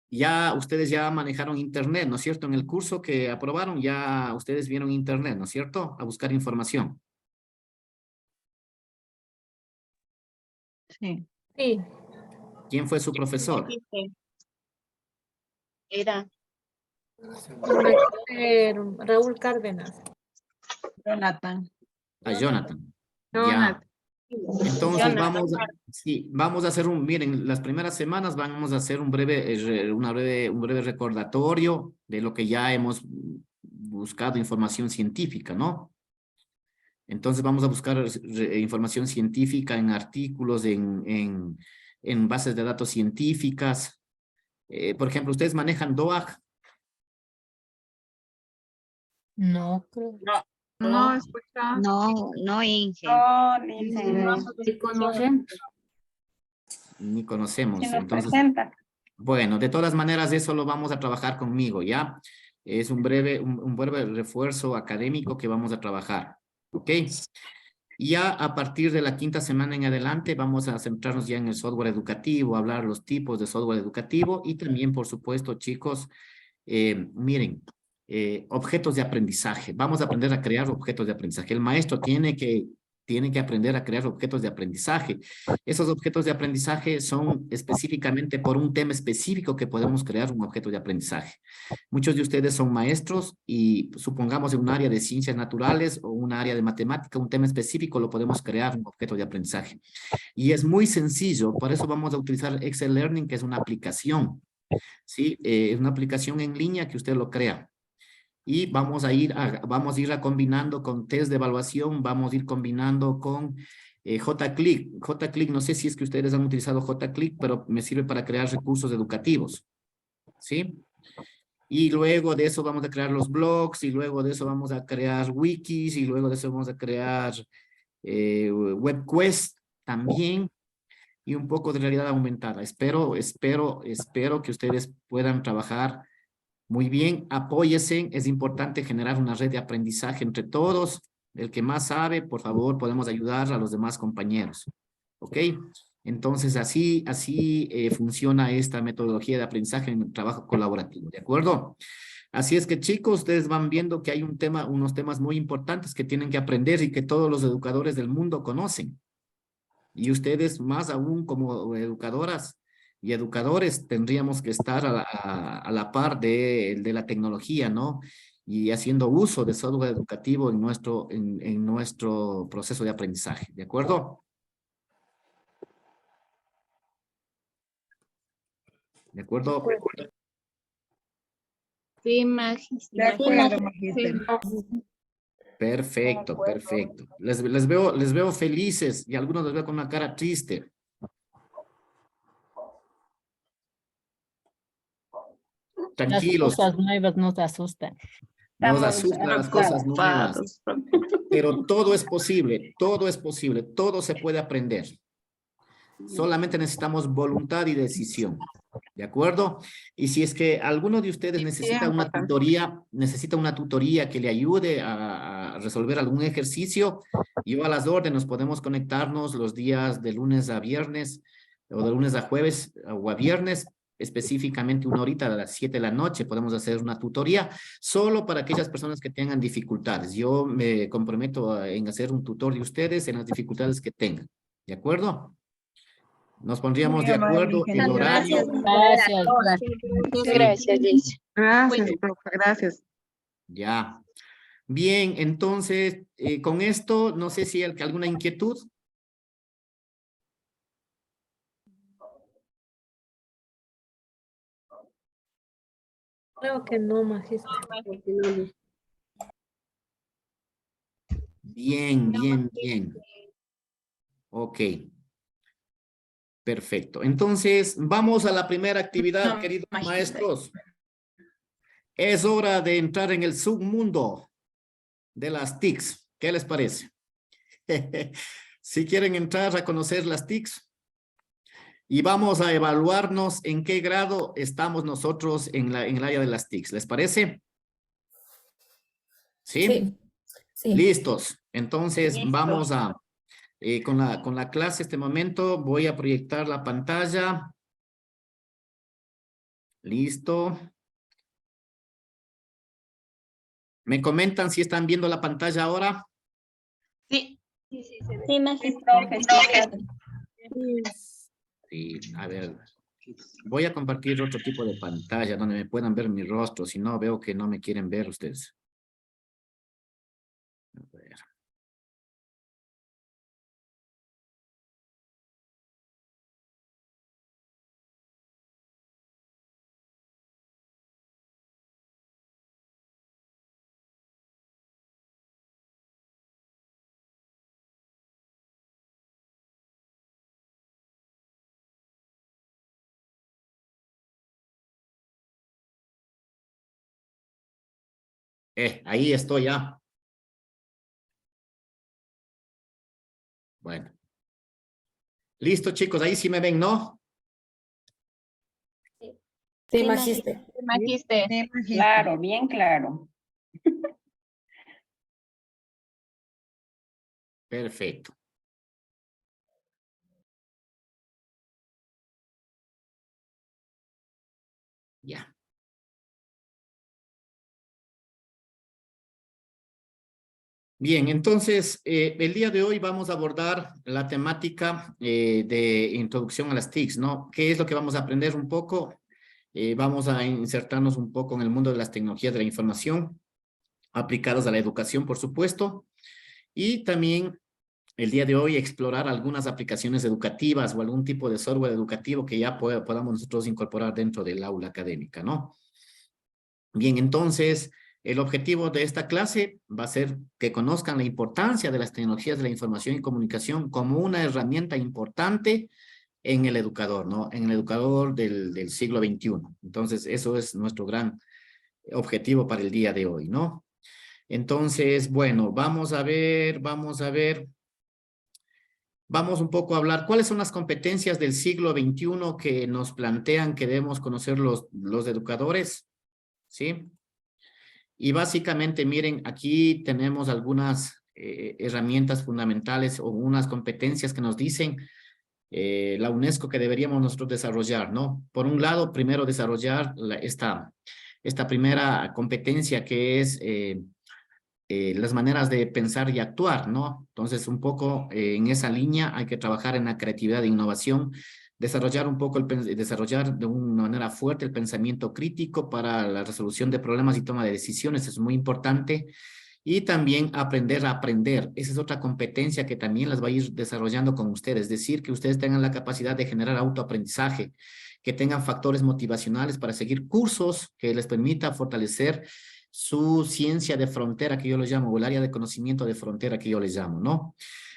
ya ustedes ya manejaron internet, ¿no es cierto? En el curso que aprobaron ya ustedes vieron internet, ¿no es cierto? A buscar información. Sí. Sí. ¿Quién fue su profesor? Era. Raúl Cárdenas. Jonathan. A Jonathan. Ya. Entonces vamos a hacer miren, las primeras semanas vamos a hacer un breve recordatorio de lo que ya hemos buscado información científica, ¿no? Entonces vamos a buscar información científica en artículos, en bases de datos científicas. Por ejemplo, ¿ustedes manejan DOAG? No, creo. No escucha. No, Inge. Sí conocen. Ni conocemos. Si nos Entonces, presenta. bueno, de todas maneras, eso lo vamos a trabajar conmigo, ¿ya? Es un breve refuerzo académico que vamos a trabajar, ¿ok? Ya a partir de la 5ª semana en adelante vamos a centrarnos ya en el software educativo, hablar los tipos de software educativo y también, por supuesto, chicos, miren, objetos de aprendizaje. Vamos a aprender a crear objetos de aprendizaje. El maestro tiene que aprender a crear objetos de aprendizaje. Esos objetos de aprendizaje son específicamente por un tema específico que podemos crear un objeto de aprendizaje. Muchos de ustedes son maestros y supongamos en un área de ciencias naturales o un área de matemática, un tema específico, lo podemos crear un objeto de aprendizaje. Y es muy sencillo, por eso vamos a utilizar Excel Learning, que es una aplicación. ¿Sí? Es una aplicación en línea que usted lo crea. Y vamos a ir combinando con test de evaluación, vamos a ir combinando con JClick. JClick, no sé si es que ustedes han utilizado JClick, pero me sirve para crear recursos educativos. ¿Sí? Y luego de eso vamos a crear los blogs, y luego de eso vamos a crear wikis, y luego de eso vamos a crear WebQuest también, y un poco de realidad aumentada. Espero que ustedes puedan trabajar muy bien. Apóyese, es importante generar una red de aprendizaje entre todos. El que más sabe, por favor, podemos ayudar a los demás compañeros. ¿Ok? Entonces, así funciona esta metodología de aprendizaje en el trabajo colaborativo, ¿de acuerdo? Así es que, chicos, ustedes van viendo que hay unos temas muy importantes que tienen que aprender y que todos los educadores del mundo conocen. Y ustedes, más aún como educadoras y educadores, tendríamos que estar a la par de la tecnología, ¿no? Y haciendo uso de software educativo en nuestro proceso de aprendizaje, ¿de acuerdo? ¿De acuerdo? Sí, Magíster. De acuerdo, Magíster. Perfecto, perfecto. Les veo felices y algunos les veo con una cara triste. Tranquilos. Las cosas nuevas nos asustan. Nos asustan las cosas nuevas. Pero todo es posible, todo se puede aprender. Solamente necesitamos voluntad y decisión. ¿De acuerdo? Y si es que alguno de ustedes necesita una tutoría que le ayude a resolver algún ejercicio, yo a las órdenes podemos conectarnos los días de lunes a viernes o de lunes a jueves o a viernes, específicamente una horita a las 7 de la noche podemos hacer una tutoría solo para aquellas personas que tengan dificultades. Yo me comprometo en hacer un tutor de ustedes en las dificultades que tengan. ¿De acuerdo? Nos pondríamos de acuerdo en el horario. Gracias. Gracias, Liz. Gracias, profe, gracias. Ya. Bien, entonces, con esto, no sé si hay alguna inquietud. Creo que no, Magíster. Bien, bien, bien. Ok. Perfecto. Entonces, vamos a la primera actividad, queridos maestros. Es hora de entrar en el submundo de las TICs. ¿Qué les parece? Si quieren entrar a conocer las TICs, y vamos a evaluarnos en qué grado estamos nosotros en el área de las TICs. ¿Les parece? ¿Sí? Sí. Sí. Listos. Entonces, vamos a... con la clase este momento voy a proyectar la pantalla. Listo. ¿Me comentan si están viendo la pantalla ahora? Sí. Sí, Magíster. Sí, a ver. Voy a compartir otro tipo de pantalla donde me puedan ver mi rostro. Si no, veo que no me quieren ver ustedes. A ver. Ahí estoy ya. Bueno. Listo, chicos. Ahí sí me ven, ¿no? Sí, Magíster. Magíster. Sí, Magíster. Claro, bien claro. Perfecto. Ya. Bien, entonces, el día de hoy vamos a abordar la temática de introducción a las TICs, ¿no? ¿Qué es lo que vamos a aprender un poco? Vamos a insertarnos un poco en el mundo de las tecnologías de la información, aplicadas a la educación, por supuesto, y también el día de hoy explorar algunas aplicaciones educativas o algún tipo de software educativo que ya podamos nosotros incorporar dentro del aula académica, ¿no? Bien, entonces, el objetivo de esta clase va a ser que conozcan la importancia de las tecnologías de la información y comunicación como una herramienta importante en el educador, ¿no? En el educador del siglo XXI. Entonces, eso es nuestro gran objetivo para el día de hoy, ¿no? Entonces, bueno, vamos un poco a hablar cuáles son las competencias del siglo XXI que nos plantean que debemos conocer los educadores, ¿sí? Y básicamente, miren, aquí tenemos algunas herramientas fundamentales o unas competencias que nos dicen la UNESCO que deberíamos nosotros desarrollar, ¿no? Por un lado, primero desarrollar esta primera competencia que es las maneras de pensar y actuar, ¿no? Entonces, un poco en esa línea hay que trabajar en la creatividad e innovación, desarrollar un poco, desarrollar de una manera fuerte el pensamiento crítico para la resolución de problemas y toma de decisiones, es muy importante. Y también aprender a aprender. Esa es otra competencia que también las va a ir desarrollando con ustedes. Es decir, que ustedes tengan la capacidad de generar autoaprendizaje, que tengan factores motivacionales para seguir cursos que les permita fortalecer su ciencia de frontera, que yo lo llamo, o el área de conocimiento de frontera, que yo les llamo, ¿no?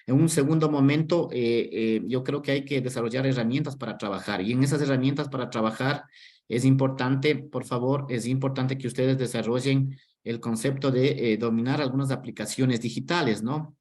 En un segundo momento, yo creo que hay que desarrollar herramientas para trabajar. Y en esas herramientas para trabajar es importante, por favor, es importante que ustedes desarrollen el concepto de dominar algunas aplicaciones digitales, ¿no?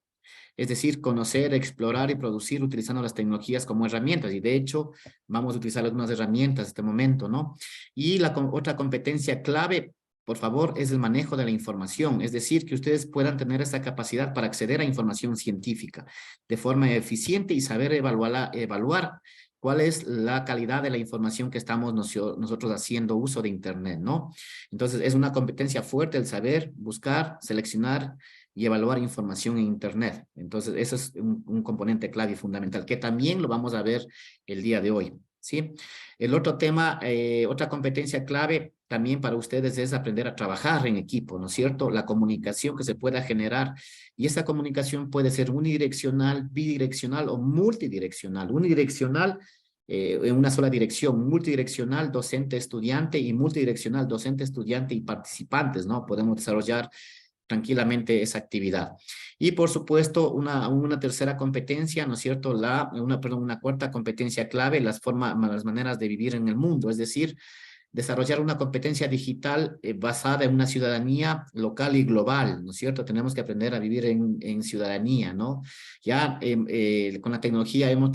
Es decir, conocer, explorar y producir utilizando las tecnologías como herramientas. Y de hecho, vamos a utilizar algunas herramientas en este momento, ¿no? Y otra competencia clave, por favor, es el manejo de la información. Es decir, que ustedes puedan tener esa capacidad para acceder a información científica de forma eficiente y saber evaluar cuál es la calidad de la información que estamos nosotros haciendo uso de Internet, ¿no? Entonces, es una competencia fuerte el saber, buscar, seleccionar y evaluar información en Internet. Entonces, eso es un componente clave y fundamental, que también lo vamos a ver el día de hoy, ¿sí? El otro tema, otra competencia clave también para ustedes es aprender a trabajar en equipo, ¿no es cierto? La comunicación que se pueda generar, y esa comunicación puede ser unidireccional, bidireccional o multidireccional. Unidireccional en una sola dirección, multidireccional docente-estudiante y multidireccional docente-estudiante y participantes, ¿no? Podemos desarrollar tranquilamente esa actividad. Y por supuesto, una tercera competencia, ¿no es cierto? Una cuarta competencia clave, las maneras de vivir en el mundo, es decir, desarrollar una competencia digital basada en una ciudadanía local y global, ¿no es cierto? Tenemos que aprender a vivir en ciudadanía, ¿no? Ya con la tecnología hemos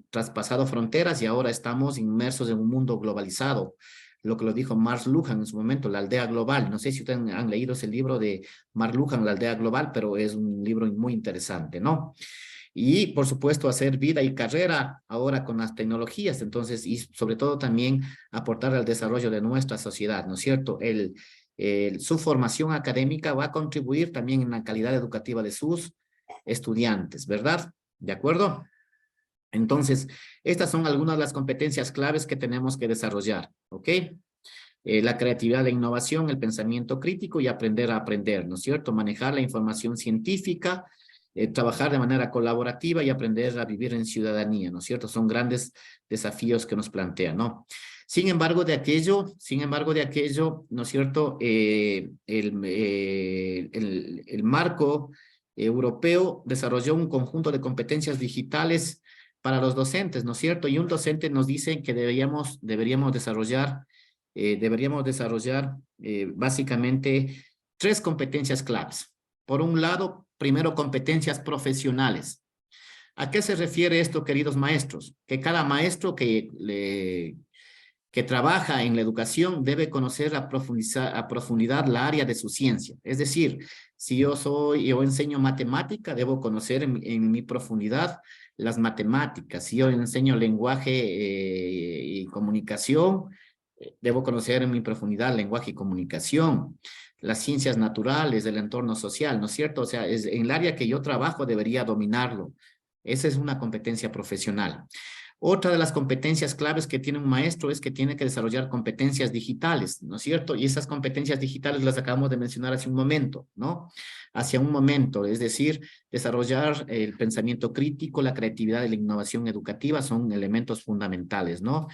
traspasado fronteras y ahora estamos inmersos en un mundo globalizado. Lo que lo dijo Mark Luhan en su momento, la aldea global. No sé si ustedes han leído ese libro de Mark Luhan, la aldea global, pero es un libro muy interesante, ¿no? Y, por supuesto, hacer vida y carrera ahora con las tecnologías, entonces, y sobre todo también aportar al desarrollo de nuestra sociedad, ¿no es cierto? Su formación académica va a contribuir también en la calidad educativa de sus estudiantes, ¿verdad? ¿De acuerdo? Entonces, estas son algunas de las competencias claves que tenemos que desarrollar, ¿ok? La creatividad, la innovación, el pensamiento crítico y aprender a aprender, ¿no es cierto? Manejar la información científica, trabajar de manera colaborativa y aprender a vivir en ciudadanía, ¿no es cierto? Son grandes desafíos que nos plantean, ¿no? Sin embargo, de aquello, ¿no es cierto? El marco europeo desarrolló un conjunto de competencias digitales para los docentes, ¿no es cierto? Y un docente nos dice que deberíamos desarrollar básicamente 3 competencias claves. Por un lado, primero, competencias profesionales. ¿A qué se refiere esto, queridos maestros? Que cada maestro que trabaja en la educación debe conocer a profundidad la área de su ciencia. Es decir, si yo enseño matemática, debo conocer en mi profundidad las matemáticas. Si yo enseño lenguaje y comunicación, debo conocer en mi profundidad lenguaje y comunicación, las ciencias naturales, del entorno social, ¿no es cierto? O sea, en el área que yo trabajo debería dominarlo. Esa es una competencia profesional. Otra de las competencias claves que tiene un maestro es que tiene que desarrollar competencias digitales, ¿no es cierto? Y esas competencias digitales las acabamos de mencionar hace un momento, ¿no? Hacia un momento, es decir, desarrollar el pensamiento crítico, la creatividad y la innovación educativa son elementos fundamentales, ¿no?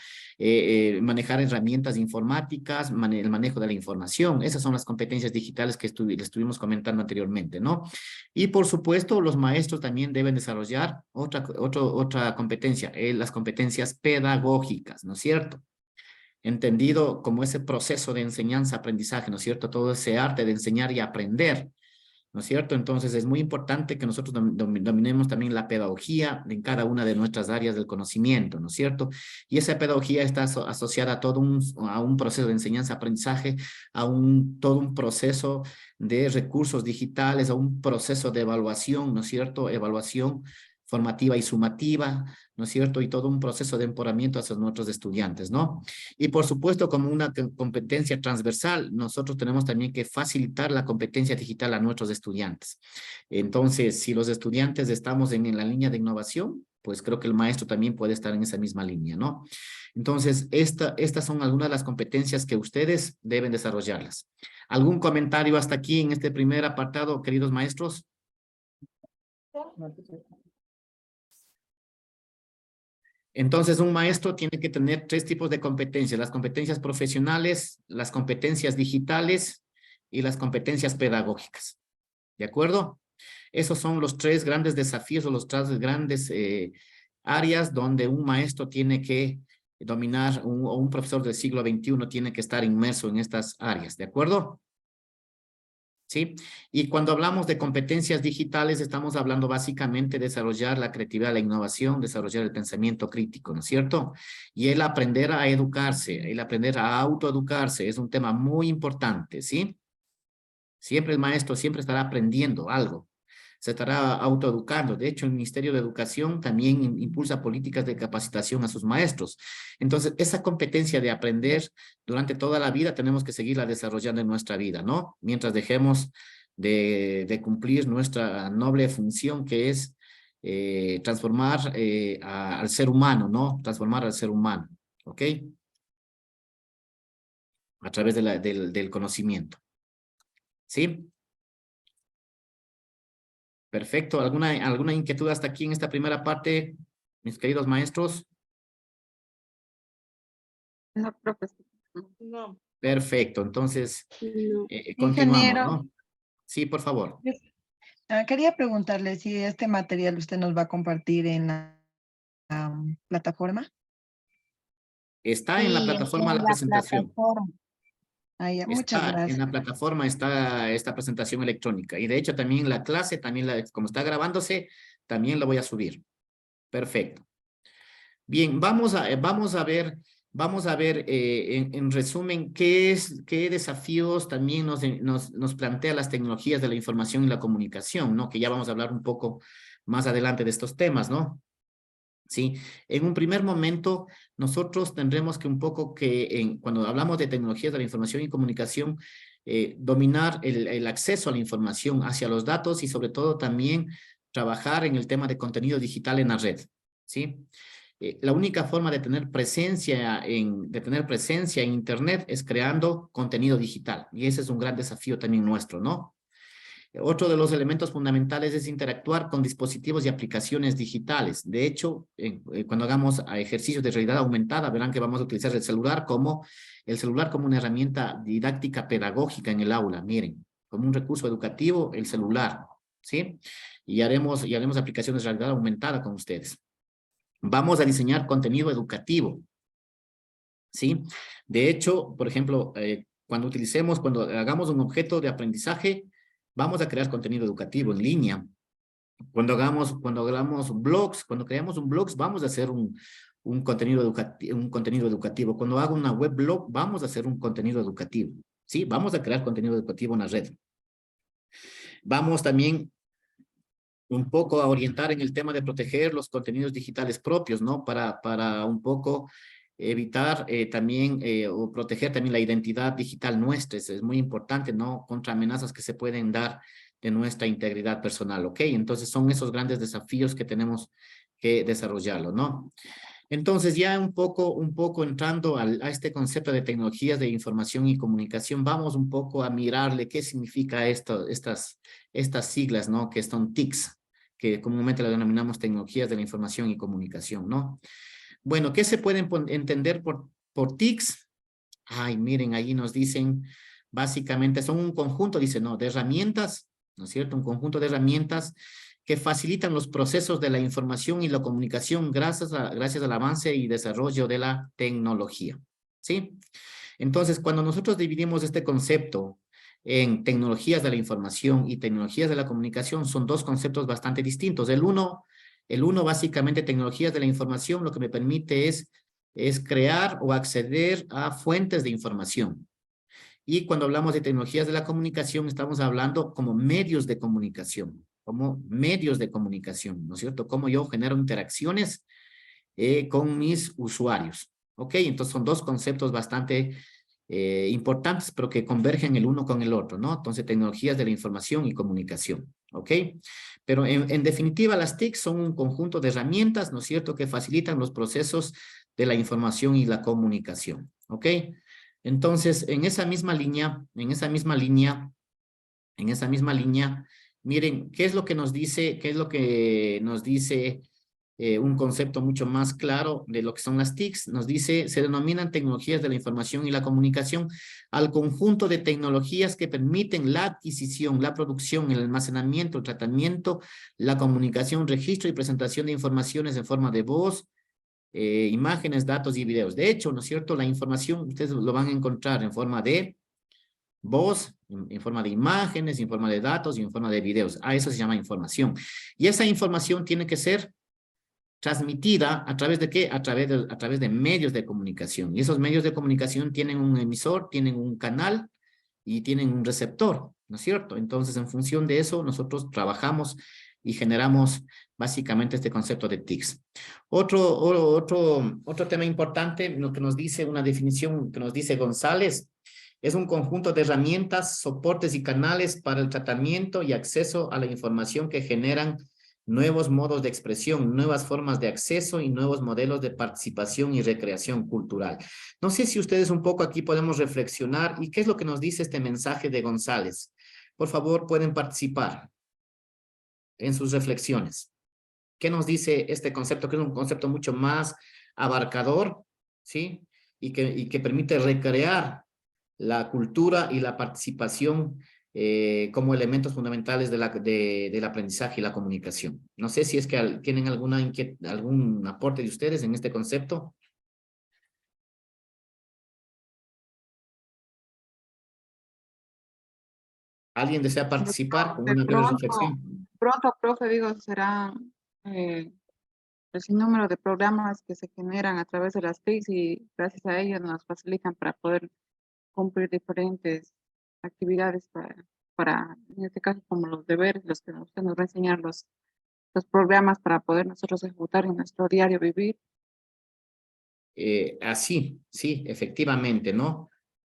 Manejar herramientas informáticas, el manejo de la información, esas son las competencias digitales que le estuvimos comentando anteriormente, ¿no? Y por supuesto, los maestros también deben desarrollar otra competencia, las competencias pedagógicas, ¿no es cierto? Entendido como ese proceso de enseñanza-aprendizaje, ¿no es cierto? Todo ese arte de enseñar y aprender, ¿no es cierto? Entonces es muy importante que nosotros dominemos también la pedagogía en cada una de nuestras áreas del conocimiento, ¿no es cierto? Y esa pedagogía está asociada a a un proceso de enseñanza-aprendizaje, todo un proceso de recursos digitales, a un proceso de evaluación, ¿no es cierto? Evaluación formativa y sumativa, ¿no es cierto? Y todo un proceso de empoderamiento hacia nuestros estudiantes, ¿no? Y por supuesto, como una competencia transversal, nosotros tenemos también que facilitar la competencia digital a nuestros estudiantes. Entonces, si los estudiantes estamos en la línea de innovación, pues creo que el maestro también puede estar en esa misma línea, ¿no? Entonces, estas son algunas de las competencias que ustedes deben desarrollarlas. ¿Algún comentario hasta aquí en este primer apartado, queridos maestros? Entonces, un maestro tiene que tener 3 tipos de competencias: las competencias profesionales, las competencias digitales y las competencias pedagógicas. ¿De acuerdo? Esos son los 3 grandes desafíos o los 3 grandes áreas donde un maestro tiene que dominar, o un profesor del siglo XXI tiene que estar inmerso en estas áreas. ¿De acuerdo? ¿Sí? Y cuando hablamos de competencias digitales, estamos hablando básicamente de desarrollar la creatividad, la innovación, desarrollar el pensamiento crítico, ¿no es cierto? Y el aprender a educarse, el aprender a autoeducarse es un tema muy importante, ¿sí? Siempre el maestro siempre estará aprendiendo algo, se estará autoeducando. De hecho, el Ministerio de Educación también impulsa políticas de capacitación a sus maestros. Entonces, esa competencia de aprender durante toda la vida tenemos que seguirla desarrollando en nuestra vida, ¿no? Mientras dejemos de cumplir nuestra noble función, que es transformar al ser humano, ¿no? Transformar al ser humano, ¿ok? A través del conocimiento. ¿Sí? Perfecto. ¿Alguna inquietud hasta aquí en esta primera parte, mis queridos maestros? No, profesor. No. Perfecto. Entonces, continuamos, Ingeniero. ¿no? Sí, por favor. Quería preguntarle si este material usted nos va a compartir en la plataforma. Está en la plataforma la presentación. Muchas gracias. En la plataforma está esta presentación electrónica. Y de hecho también la clase, como está grabándose, también la voy a subir. Perfecto. Bien, vamos a ver en resumen qué desafíos también nos plantea las tecnologías de la información y la comunicación, ¿no? Que ya vamos a hablar un poco más adelante de estos temas, ¿no? Sí, en un primer momento nosotros tendremos que cuando hablamos de tecnologías de la información y comunicación, dominar el acceso a la información hacia los datos y sobre todo también trabajar en el tema de contenido digital en la red. ¿sí? La única forma de tener presencia en Internet es creando contenido digital. Y ese es un gran desafío también nuestro, ¿no? Otro de los elementos fundamentales es interactuar con dispositivos y aplicaciones digitales. De hecho, cuando hagamos ejercicios de realidad aumentada, verán que vamos a utilizar el celular como una herramienta didáctica pedagógica en el aula. Miren, como un recurso educativo, el celular, ¿sí? Y haremos aplicaciones de realidad aumentada con ustedes. Vamos a diseñar contenido educativo, ¿sí? De hecho, por ejemplo, cuando hagamos un objeto de aprendizaje, vamos a crear contenido educativo en línea. Cuando creamos un blog, vamos a hacer un contenido educativo. Cuando hago una webblog, vamos a hacer un contenido educativo, ¿sí? Vamos a crear contenido educativo en la red. Vamos también un poco a orientar en el tema de proteger los contenidos digitales propios, ¿no? Para un poco evitar también o proteger también la identidad digital nuestra. Es muy importante, ¿no? Contra amenazas que se pueden dar de nuestra integridad personal, ¿ok? Entonces son esos grandes desafíos que tenemos que desarrollarlo, ¿no? Entonces ya un poco entrando a este concepto de tecnologías de información y comunicación, vamos un poco a mirarle qué significa estas siglas, ¿no? Que son TICs, que comúnmente las denominamos tecnologías de la información y comunicación, ¿no? Bueno, ¿qué se pueden entender por TICs? Ay, miren, ahí nos dicen, básicamente son un conjunto, dice, no, de herramientas, ¿no es cierto? Un conjunto de herramientas que facilitan los procesos de la información y la comunicación gracias al avance y desarrollo de la tecnología, ¿sí? Entonces, cuando nosotros dividimos este concepto en tecnologías de la información y tecnologías de la comunicación, son dos conceptos bastante distintos. El uno, básicamente, tecnologías de la información, lo que me permite es crear o acceder a fuentes de información. Y cuando hablamos de tecnologías de la comunicación, estamos hablando como medios de comunicación, ¿no es cierto? Cómo yo genero interacciones con mis usuarios, ¿ok? Entonces son dos conceptos bastante importantes, pero que convergen el uno con el otro, ¿no? Entonces, tecnologías de la información y comunicación, ¿ok? Pero en definitiva, las TIC son un conjunto de herramientas, ¿no es cierto?, que facilitan los procesos de la información y la comunicación, ¿ok? Entonces, en esa misma línea, miren, ¿qué es lo que nos dice un concepto mucho más claro de lo que son las TICs? Nos dice, se denominan tecnologías de la información y la comunicación al conjunto de tecnologías que permiten la adquisición, la producción, el almacenamiento, el tratamiento, la comunicación, registro y presentación de informaciones en forma de voz, imágenes, datos y videos. De hecho, ¿no es cierto? La información ustedes lo van a encontrar en forma de voz, en forma de imágenes, en forma de datos y en forma de videos. A eso se llama información. Y esa información tiene que ser transmitida a través de ¿qué? A través de medios de comunicación. Y esos medios de comunicación tienen un emisor, tienen un canal y tienen un receptor, ¿no es cierto? Entonces, en función de eso, nosotros trabajamos y generamos básicamente este concepto de TICs. Otro tema importante, lo que nos dice una definición que nos dice González, es un conjunto de herramientas, soportes y canales para el tratamiento y acceso a la información que generan nuevos modos de expresión, nuevas formas de acceso y nuevos modelos de participación y recreación cultural. No sé si ustedes un poco aquí podemos reflexionar y qué es lo que nos dice este mensaje de González. Por favor, pueden participar en sus reflexiones. ¿Qué nos dice este concepto? Que es un concepto mucho más abarcador, ¿sí? Y que permite recrear la cultura y la participación como elementos fundamentales del aprendizaje y la comunicación. No sé si es que tienen algún aporte de ustedes en este concepto. ¿Alguien desea participar con una breve reflexión? Pronto, profe, digo, será el sinnúmero de programas que se generan a través de las TIC y gracias a ellos nos facilitan para poder cumplir diferentes actividades para, en este caso, como los deberes, los que usted nos va a enseñar los programas para poder nosotros ejecutar en nuestro diario vivir. Así, sí, efectivamente, ¿no?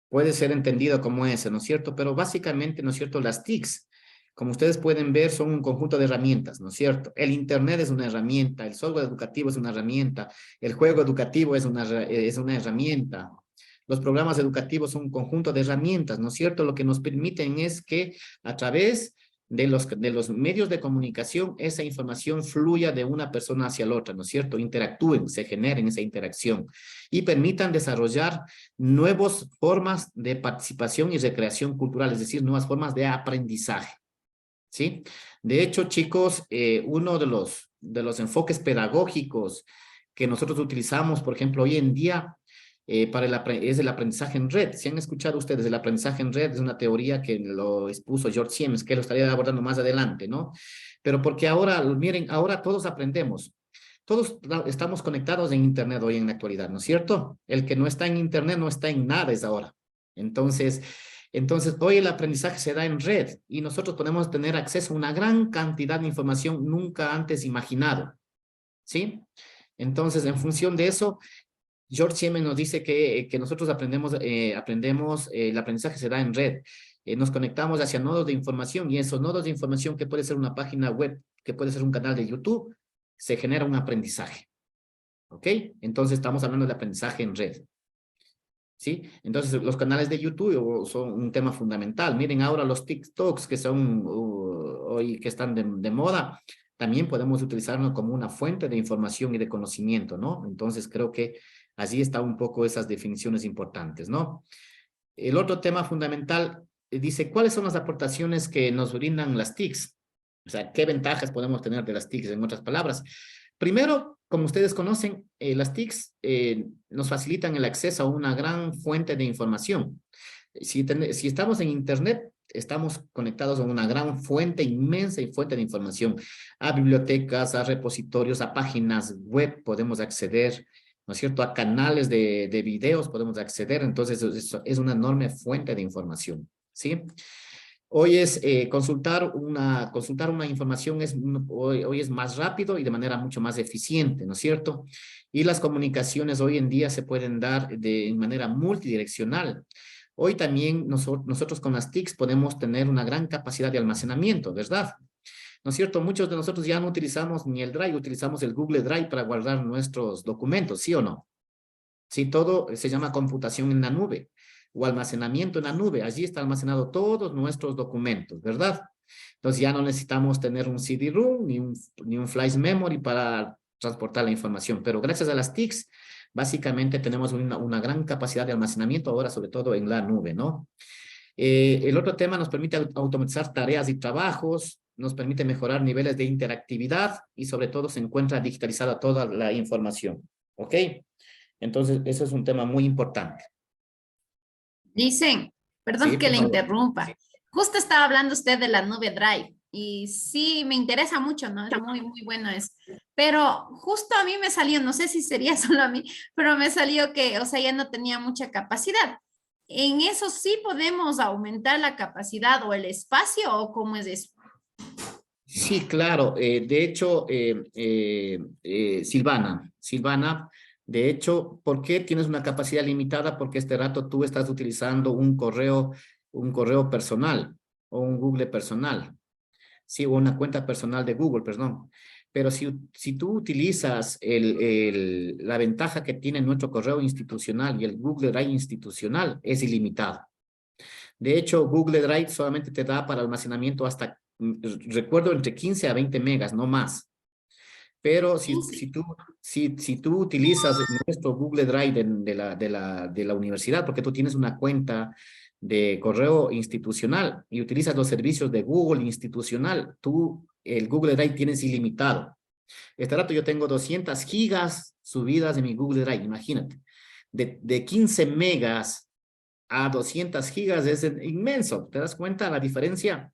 Puede ser entendido como ese, ¿no es cierto? Pero básicamente, ¿no es cierto? Las TICs Como ustedes pueden ver, son un conjunto de herramientas, ¿no es cierto? El Internet es una herramienta, el software educativo es una herramienta, el juego educativo es una herramienta. Los programas educativos son un conjunto de herramientas, ¿no es cierto? Lo que nos permiten es que a través de los medios de comunicación, esa información fluya de una persona hacia la otra, ¿no es cierto? Interactúen, se generen esa interacción y permitan desarrollar nuevas formas de participación y recreación cultural, es decir, nuevas formas de aprendizaje, ¿sí? De hecho, chicos, uno de los enfoques pedagógicos que nosotros utilizamos, por ejemplo, hoy en día, es el aprendizaje en red. Si han escuchado ustedes, el aprendizaje en red es una teoría que lo expuso George Siemens, que lo estaría abordando más adelante, ¿no? Pero porque ahora, miren, ahora todos aprendemos. Todos estamos conectados en Internet hoy en la actualidad, ¿no es cierto? El que no está en Internet no está en nada es ahora. Entonces, hoy el aprendizaje se da en red y nosotros podemos tener acceso a una gran cantidad de información nunca antes imaginado, ¿sí? Entonces, en función de eso, George Siemens nos dice que nosotros aprendemos, el aprendizaje se da en red. Nos conectamos hacia nodos de información y esos nodos de información, que puede ser una página web, que puede ser un canal de YouTube, se genera un aprendizaje. ¿Ok? Entonces estamos hablando de aprendizaje en red. ¿Sí? Entonces los canales de YouTube son un tema fundamental. Miren ahora los TikToks que son hoy que están de moda. También podemos utilizarlo como una fuente de información y de conocimiento, ¿no? Entonces creo que allí está un poco esas definiciones importantes, ¿no? El otro tema fundamental dice, ¿cuáles son las aportaciones que nos brindan las TICs? O sea, ¿qué ventajas podemos tener de las TICs, en otras palabras? Primero, como ustedes conocen, las TICs nos facilitan el acceso a una gran fuente de información. Si estamos en Internet, estamos conectados a una gran fuente, inmensa fuente de información. A bibliotecas, a repositorios, a páginas web podemos acceder, ¿no es cierto? A canales de videos podemos acceder. Entonces, es una enorme fuente de información, ¿sí? Hoy consultar una información hoy es más rápido y de manera mucho más eficiente, ¿no es cierto? Y las comunicaciones hoy en día se pueden dar de manera multidireccional. Hoy también nosotros con las TICs podemos tener una gran capacidad de almacenamiento, ¿verdad? ¿No es cierto? Muchos de nosotros ya no utilizamos ni el Drive, utilizamos el Google Drive para guardar nuestros documentos, ¿sí o no? Sí, todo se llama computación en la nube o almacenamiento en la nube. Allí está almacenado todos nuestros documentos, ¿verdad? Entonces ya no necesitamos tener un CD-ROOM ni un flash memory para transportar la información. Pero gracias a las TICs, básicamente tenemos una gran capacidad de almacenamiento ahora, sobre todo en la nube, ¿no? El otro tema nos permite automatizar tareas y trabajos, nos permite mejorar niveles de interactividad y sobre todo se encuentra digitalizada toda la información, ¿ok? Entonces, eso es un tema muy importante. Dicen, perdón Sí, que por le favor. interrumpa. Justo estaba hablando usted de la nube Drive y sí me interesa mucho, ¿no? Es muy, muy bueno eso. Pero justo a mí me salió, no sé si sería solo a mí, pero me salió que, o sea, ya no tenía mucha capacidad. ¿En eso sí podemos aumentar la capacidad o el espacio o cómo es eso? Sí, claro. De hecho, Silvana, de hecho, ¿por qué tienes una capacidad limitada? Porque este rato tú estás utilizando un correo personal o un Google personal. Sí, o una cuenta personal de Google, perdón. Pero si tú utilizas la ventaja que tiene nuestro correo institucional y el Google Drive institucional, es ilimitado. De hecho, Google Drive solamente te da para almacenamiento hasta, recuerdo, entre 15 a 20 megas, no más. Pero si tú utilizas nuestro Google Drive de la universidad, porque tú tienes una cuenta de correo institucional y utilizas los servicios de Google institucional, el Google Drive tienes ilimitado. Este rato yo tengo 200 gigas subidas en mi Google Drive, imagínate. De 15 megas a 200 gigas es inmenso. ¿Te das cuenta la diferencia?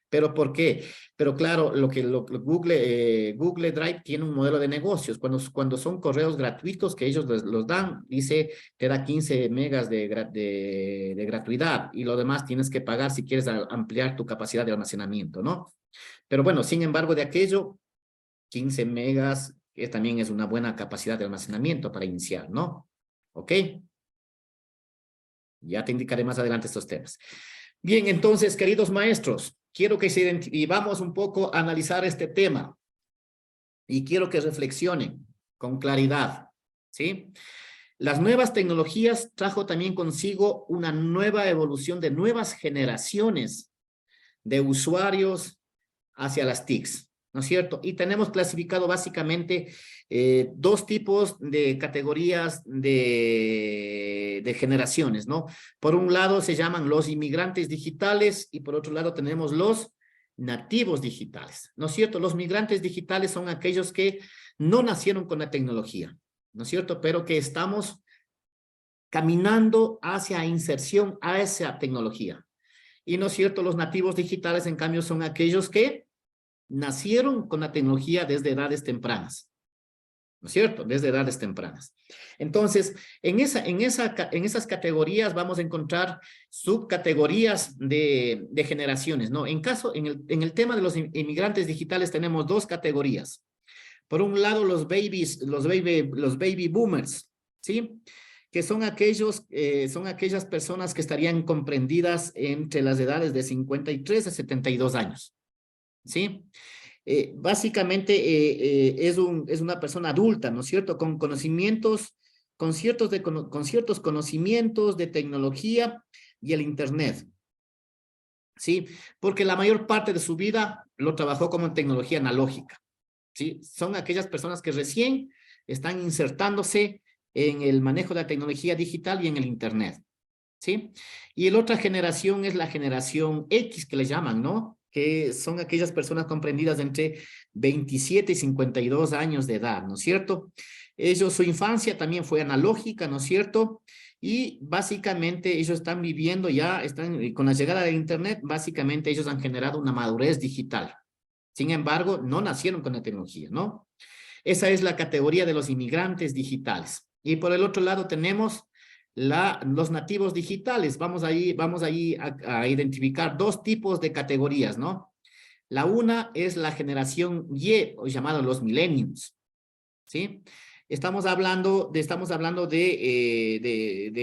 ¿Pero por qué? Pero claro, Google Drive tiene un modelo de negocios. Cuando son correos gratuitos que ellos los dan, dice, te da 15 megas de gratuidad y lo demás tienes que pagar si quieres ampliar tu capacidad de almacenamiento, ¿no? Pero bueno, sin embargo, de aquello, 15 megas también es una buena capacidad de almacenamiento para iniciar, ¿no? ¿Ok? Ya te indicaré más adelante estos temas. Bien, entonces, queridos maestros, quiero que y vamos un poco a analizar este tema. Y quiero que reflexionen con claridad, ¿sí? Las nuevas tecnologías trajo también consigo una nueva evolución de nuevas generaciones de usuarios hacia las TICs, ¿no es cierto? Y tenemos clasificado básicamente dos tipos de categorías de generaciones, ¿no? Por un lado se llaman los inmigrantes digitales y por otro lado tenemos los nativos digitales, ¿no es cierto? Los migrantes digitales son aquellos que no nacieron con la tecnología, ¿no es cierto? Pero que estamos caminando hacia inserción a esa tecnología. Y no es cierto, los nativos digitales, en cambio, son aquellos que nacieron con la tecnología desde edades tempranas. ¿No es cierto? Desde edades tempranas. Entonces, en esas categorías vamos a encontrar subcategorías de generaciones, ¿no? En el tema de los inmigrantes digitales tenemos dos categorías. Por un lado, los baby boomers, ¿sí? Que son aquellas personas que estarían comprendidas entre las edades de 53 a 72 años, ¿sí? Básicamente es una persona adulta, ¿no es cierto? Con conocimientos, con ciertos conocimientos de tecnología y el Internet, ¿sí? Porque la mayor parte de su vida lo trabajó como en tecnología analógica, ¿sí? Son aquellas personas que recién están insertándose en el manejo de la tecnología digital y en el Internet, ¿sí? Y la otra generación es la generación X, que le llaman, ¿no? Que son aquellas personas comprendidas entre 27 y 52 años de edad, ¿no es cierto? Su infancia también fue analógica, ¿no es cierto? Y básicamente ellos están viviendo con la llegada del Internet, básicamente ellos han generado una madurez digital. Sin embargo, no nacieron con la tecnología, ¿no? Esa es la categoría de los inmigrantes digitales. Y por el otro lado tenemos los nativos digitales. Vamos ahí a identificar dos tipos de categorías, ¿no? La una es la generación Y, o llamado los millennials, ¿sí? Estamos hablando de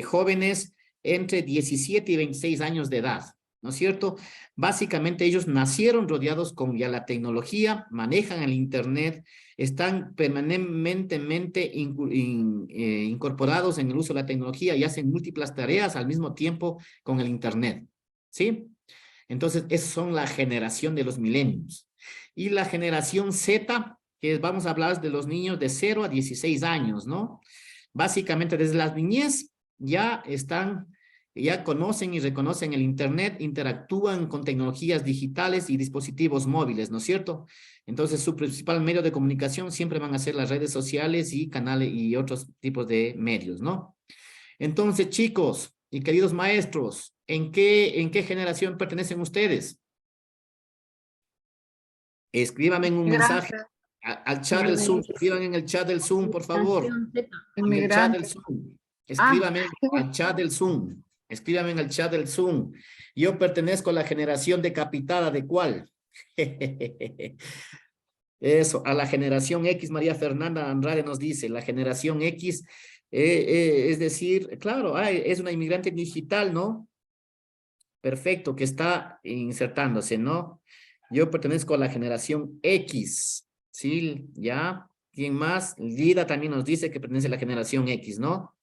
jóvenes entre 17 y 26 años de edad, ¿no es cierto? Básicamente ellos nacieron rodeados con ya la tecnología, manejan el Internet, están permanentemente incorporados en el uso de la tecnología y hacen múltiples tareas al mismo tiempo con el Internet, ¿sí? Entonces, esas son la generación de los millennials. Y la generación Z, que vamos a hablar de los niños de 0 a 16 años, ¿no? Básicamente, desde la niñez ya conocen y reconocen el Internet, interactúan con tecnologías digitales y dispositivos móviles, ¿no es cierto? Entonces, su principal medio de comunicación siempre van a ser las redes sociales y canales y otros tipos de medios, ¿no? Entonces, chicos y queridos maestros, ¿en qué generación pertenecen ustedes? Escríbanme en un mensaje al chat del Zoom. Escriban en el chat del Zoom, por favor. En el chat del Zoom. Escríbanme al chat del Zoom. Escríbanme en el chat del Zoom. Yo pertenezco a la generación decapitada. ¿De cuál? Eso, a la generación X. María Fernanda Andrade nos dice, la generación X, es decir, claro, es una inmigrante digital, ¿no? Perfecto, que está insertándose, ¿no? Yo pertenezco a la generación X, ¿sí? ¿Ya? ¿Quién más? Lida también nos dice que pertenece a la generación X, ¿no?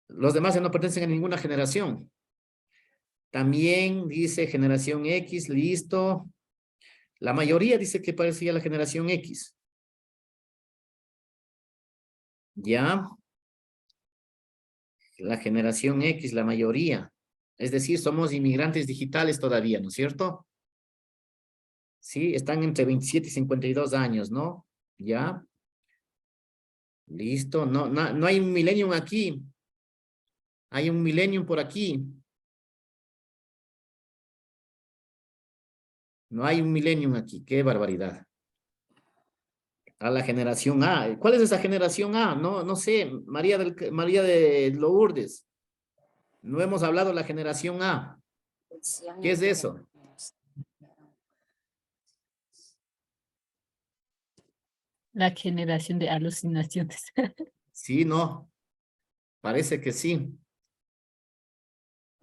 Los demás ya no pertenecen a ninguna generación. También dice generación X, listo. La mayoría dice que parecía la generación X. ¿Ya? La generación X, la mayoría. Es decir, somos inmigrantes digitales todavía, ¿no es cierto? Sí, están entre 27 y 52 años, ¿no? ¿Ya? Listo. No hay un millennium aquí. Hay un millennium por aquí. No hay un millennium aquí. Qué barbaridad. A la generación A. ¿Cuál es esa generación A? No sé. María de Lourdes. No hemos hablado de la generación A. ¿Qué es eso? La generación de alucinaciones. Sí, no. Parece que sí.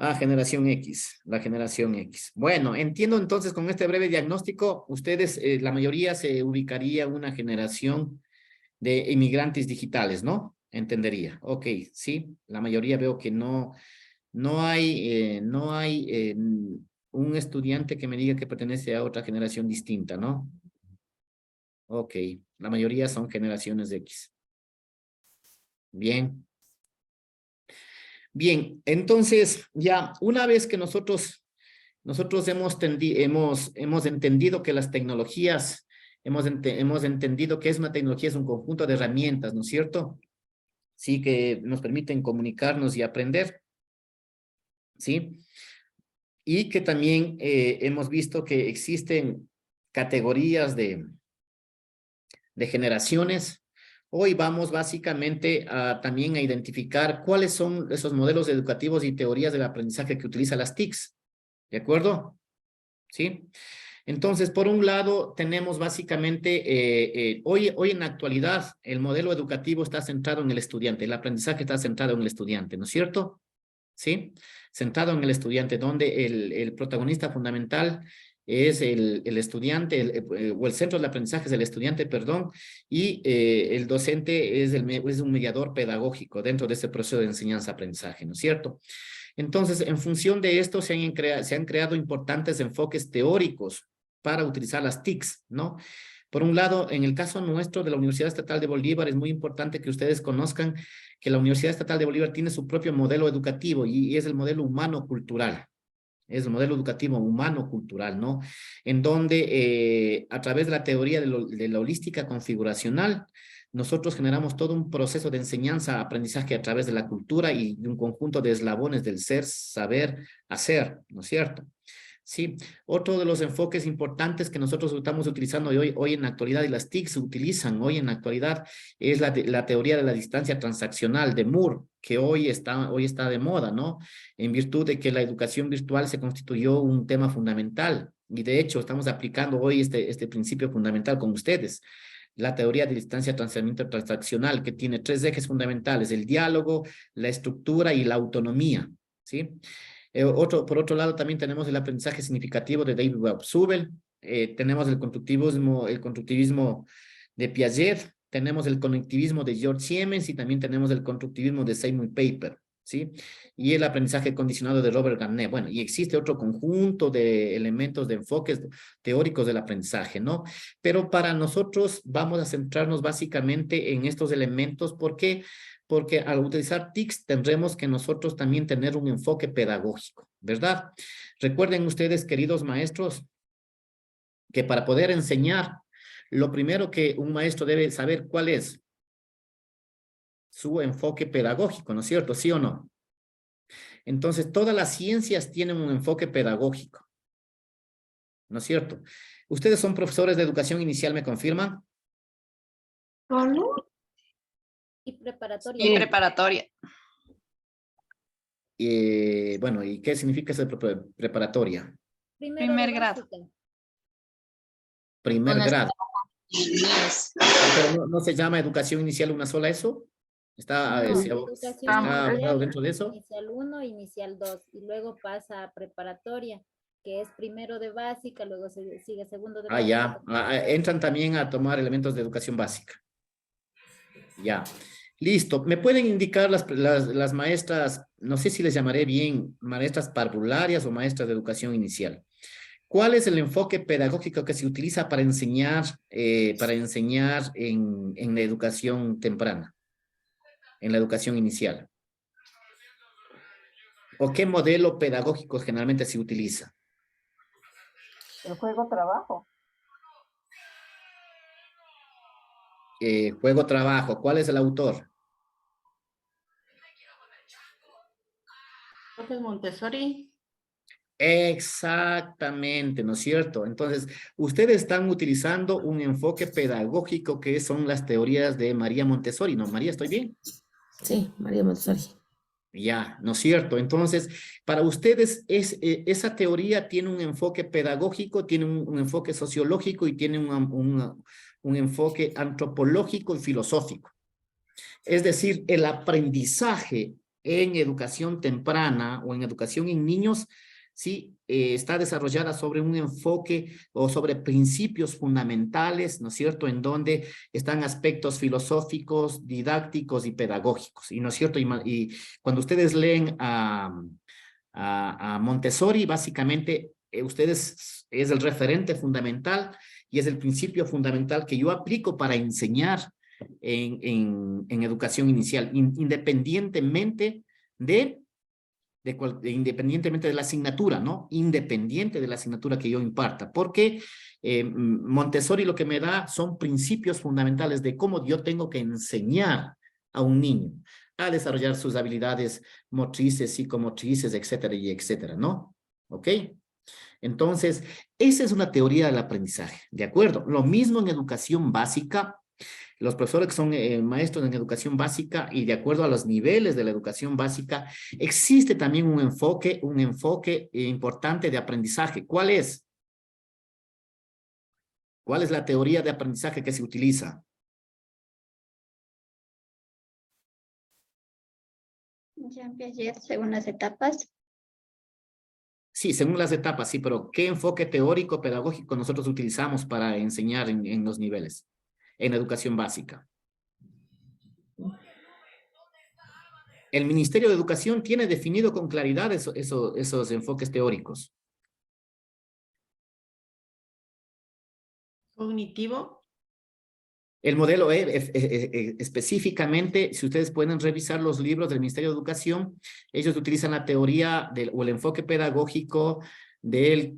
Ah, generación X, la generación X. Bueno, entiendo entonces con este breve diagnóstico, ustedes, la mayoría se ubicaría en una generación de inmigrantes digitales, ¿no? Entendería. Ok, sí, la mayoría veo que no hay un estudiante que me diga que pertenece a otra generación distinta, ¿no? Ok, la mayoría son generaciones X. Bien. Bien, entonces ya una vez que nosotros hemos entendido que las tecnologías, hemos entendido que es una tecnología, es un conjunto de herramientas, ¿no es cierto? Sí, que nos permiten comunicarnos y aprender, ¿sí? Y que también hemos visto que existen categorías de generaciones. Hoy vamos básicamente también a identificar cuáles son esos modelos educativos y teorías del aprendizaje que utiliza las TICs. ¿De acuerdo? ¿Sí? Entonces, por un lado, tenemos básicamente, hoy en la actualidad, el modelo educativo está centrado en el estudiante, el aprendizaje está centrado en el estudiante, ¿no es cierto? ¿Sí? Centrado en el estudiante, donde el protagonista fundamental es el estudiante, o el centro del aprendizaje es el estudiante, perdón, y el docente es un mediador pedagógico dentro de ese proceso de enseñanza-aprendizaje, ¿no es cierto? Entonces, en función de esto, se han creado importantes enfoques teóricos para utilizar las TICs, ¿no? Por un lado, en el caso nuestro de la Universidad Estatal de Bolívar, es muy importante que ustedes conozcan que la Universidad Estatal de Bolívar tiene su propio modelo educativo y es el modelo humano-cultural. Es el modelo educativo humano-cultural, ¿no? En donde a través de la teoría de la holística configuracional, nosotros generamos todo un proceso de enseñanza, aprendizaje a través de la cultura y de un conjunto de eslabones del ser, saber, hacer, ¿no es cierto? Sí, otro de los enfoques importantes que nosotros estamos utilizando hoy en la actualidad y las TIC se utilizan hoy en la actualidad es la teoría de la distancia transaccional de Moore, que hoy está de moda, ¿no? En virtud de que la educación virtual se constituyó un tema fundamental y de hecho estamos aplicando hoy este principio fundamental con ustedes. La teoría de distancia transaccional que tiene 3 ejes fundamentales, el diálogo, la estructura y la autonomía, ¿sí? Por otro lado, también tenemos el aprendizaje significativo de David Webb-Zubel, tenemos el constructivismo de Piaget, tenemos el conectivismo de George Siemens y también tenemos el constructivismo de Simon Paper, ¿sí? Y el aprendizaje condicionado de Robert Garnet. Bueno, y existe otro conjunto de elementos, de enfoques teóricos del aprendizaje, ¿no? Pero para nosotros vamos a centrarnos básicamente en estos elementos. ¿Por qué? Porque al utilizar TICs tendremos que nosotros también tener un enfoque pedagógico, ¿verdad? Recuerden ustedes, queridos maestros, que para poder enseñar, lo primero que un maestro debe saber cuál es su enfoque pedagógico, ¿no es cierto? ¿Sí o no? Entonces, todas las ciencias tienen un enfoque pedagógico, ¿no es cierto? ¿Ustedes son profesores de educación inicial, me confirman? ¿Cómo? Y preparatoria. Y preparatoria. Bueno, ¿y qué significa esa preparatoria? Primer grado. Primer grado. Yes. ¿Pero no se llama educación inicial una sola eso? ¿Está hablado dentro de eso? Inicial 1, inicial 2, y luego pasa a preparatoria, que es primero de básica, luego sigue segundo de básica. Ya. Entran también a tomar elementos de educación básica. Ya. Listo. ¿Me pueden indicar las maestras, no sé si les llamaré bien, maestras parvularias o maestras de educación inicial? ¿Cuál es el enfoque pedagógico que se utiliza para enseñar en la educación temprana? En la educación inicial. ¿O qué modelo pedagógico generalmente se utiliza? El juego-trabajo. Juego-trabajo. ¿Cuál es el autor? Montessori. Exactamente, ¿no es cierto? Entonces, ustedes están utilizando un enfoque pedagógico que son las teorías de María Montessori, ¿no? María, ¿estoy bien? Sí, María Montessori. Ya, ¿no es cierto? Entonces, para ustedes esa teoría tiene un enfoque pedagógico, tiene un enfoque sociológico y tiene un enfoque antropológico y filosófico. Es decir, el aprendizaje en educación temprana o en educación en niños, sí, está desarrollada sobre un enfoque o sobre principios fundamentales, ¿no es cierto?, en donde están aspectos filosóficos, didácticos y pedagógicos, ¿y no es cierto? Y cuando ustedes leen a Montessori, básicamente, ustedes es el referente fundamental y es el principio fundamental que yo aplico para enseñar en educación inicial, independientemente independientemente de la asignatura, ¿no? Independiente de la asignatura que yo imparta, porque Montessori lo que me da son principios fundamentales de cómo yo tengo que enseñar a un niño a desarrollar sus habilidades motrices, psicomotrices, etcétera, y etcétera, ¿no? ¿Ok? Entonces, esa es una teoría del aprendizaje, ¿de acuerdo? Lo mismo en educación básica. Los profesores que son maestros en educación básica y de acuerdo a los niveles de la educación básica, existe también un enfoque importante de aprendizaje. ¿Cuál es? ¿Cuál es la teoría de aprendizaje que se utiliza? Jean Piaget, según las etapas. Sí, según las etapas, sí, pero ¿qué enfoque teórico pedagógico nosotros utilizamos para enseñar en los niveles? En educación básica. El Ministerio de Educación tiene definido con claridad esos enfoques teóricos. Cognitivo. El modelo específicamente, si ustedes pueden revisar los libros del Ministerio de Educación, ellos utilizan la teoría o el enfoque pedagógico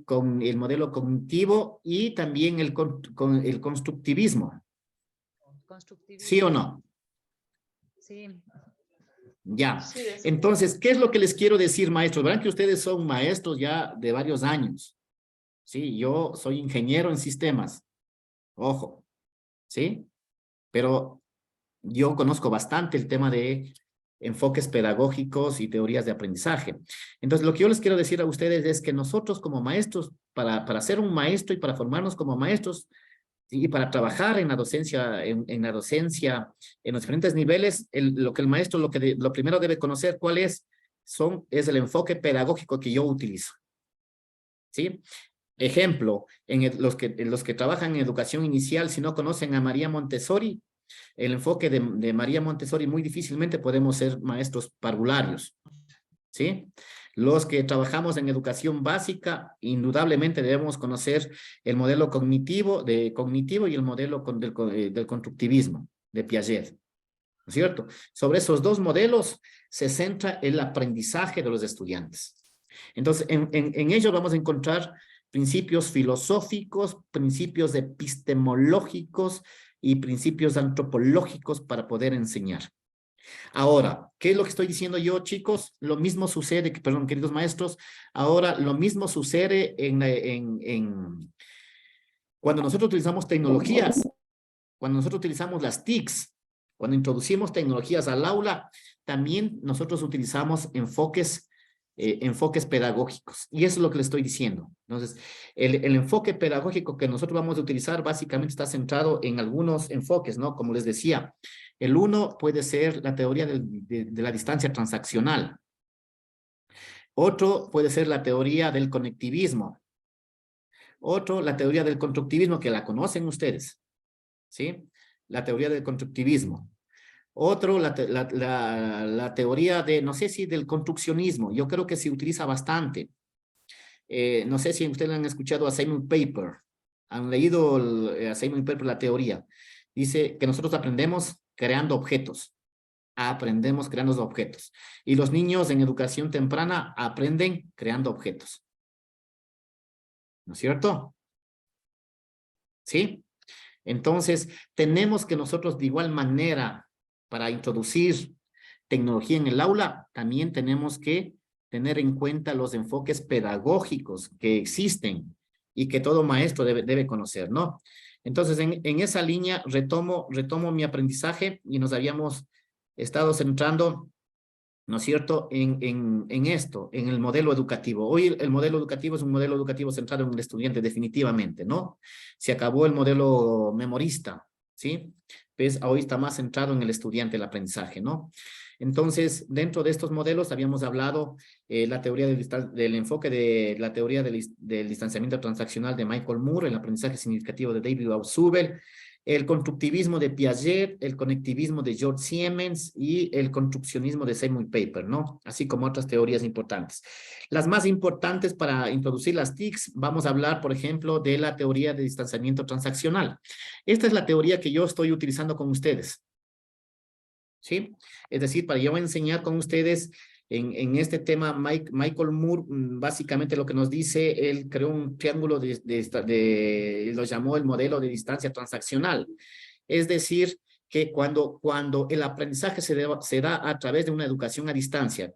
con el modelo cognitivo y también el constructivismo. ¿Sí o no? Sí. Ya. Entonces, ¿qué es lo que les quiero decir, maestros? Verán que ustedes son maestros ya de varios años. Sí, yo soy ingeniero en sistemas. Ojo. ¿Sí? Pero yo conozco bastante el tema de enfoques pedagógicos y teorías de aprendizaje. Entonces, lo que yo les quiero decir a ustedes es que nosotros como maestros, para ser un maestro y para formarnos como maestros, y para trabajar en la docencia, en los diferentes niveles, lo que el maestro, lo primero debe conocer cuál es el enfoque pedagógico que yo utilizo. ¿Sí? Ejemplo, los que trabajan en educación inicial, si no conocen a María Montessori, el enfoque de María Montessori muy difícilmente podemos ser maestros parvularios. ¿Sí? Los que trabajamos en educación básica, indudablemente debemos conocer el modelo cognitivo y el modelo del constructivismo de Piaget, ¿no es cierto? Sobre esos dos modelos se centra el aprendizaje de los estudiantes. Entonces, en ellos vamos a encontrar principios filosóficos, principios epistemológicos y principios antropológicos para poder enseñar. Ahora, ¿qué es lo que estoy diciendo yo, chicos? Lo mismo sucede, perdón, queridos maestros, ahora lo mismo sucede cuando nosotros utilizamos tecnologías, cuando nosotros utilizamos las TICs, cuando introducimos tecnologías al aula, también nosotros utilizamos enfoques pedagógicos. Y eso es lo que le estoy diciendo. Entonces, el enfoque pedagógico que nosotros vamos a utilizar básicamente está centrado en algunos enfoques, ¿no? Como les decía, el uno puede ser la teoría de la distancia transaccional. Otro puede ser la teoría del conectivismo. Otro, la teoría del constructivismo, que la conocen ustedes. ¿Sí? La teoría del constructivismo. Otro, la teoría no sé si del construccionismo. Yo creo que se utiliza bastante. No sé si ustedes han escuchado a Simon Paper. Han leído a Simon Paper la teoría. Dice que nosotros aprendemos creando objetos. Aprendemos creando objetos. Y los niños en educación temprana aprenden creando objetos. ¿No es cierto? ¿Sí? Entonces, tenemos que nosotros de igual manera, para introducir tecnología en el aula, también tenemos que tener en cuenta los enfoques pedagógicos que existen y que todo maestro debe conocer, ¿no? Entonces, en esa línea retomo mi aprendizaje y nos habíamos estado centrando, ¿no es cierto?, en esto, en el modelo educativo. Hoy el modelo educativo es un modelo educativo centrado en el estudiante definitivamente, ¿no? Se acabó el modelo memorista, ¿sí? Pues hoy está más centrado en el estudiante, el aprendizaje, ¿no? Entonces, dentro de estos modelos habíamos hablado la teoría del enfoque de la teoría del distanciamiento transaccional de Michael Moore, el aprendizaje significativo de David Ausubel, el constructivismo de Piaget, el conectivismo de George Siemens y el construccionismo de Simon Paper, ¿no? Así como otras teorías importantes. Las más importantes para introducir las TICs, vamos a hablar, por ejemplo, de la teoría de distanciamiento transaccional. Esta es la teoría que yo estoy utilizando con ustedes. ¿Sí? Es decir, para yo enseñar con ustedes en este tema, Michael Moore, básicamente lo que nos dice, él creó un triángulo lo llamó el modelo de distancia transaccional. Es decir, que cuando el aprendizaje se da a través de una educación a distancia,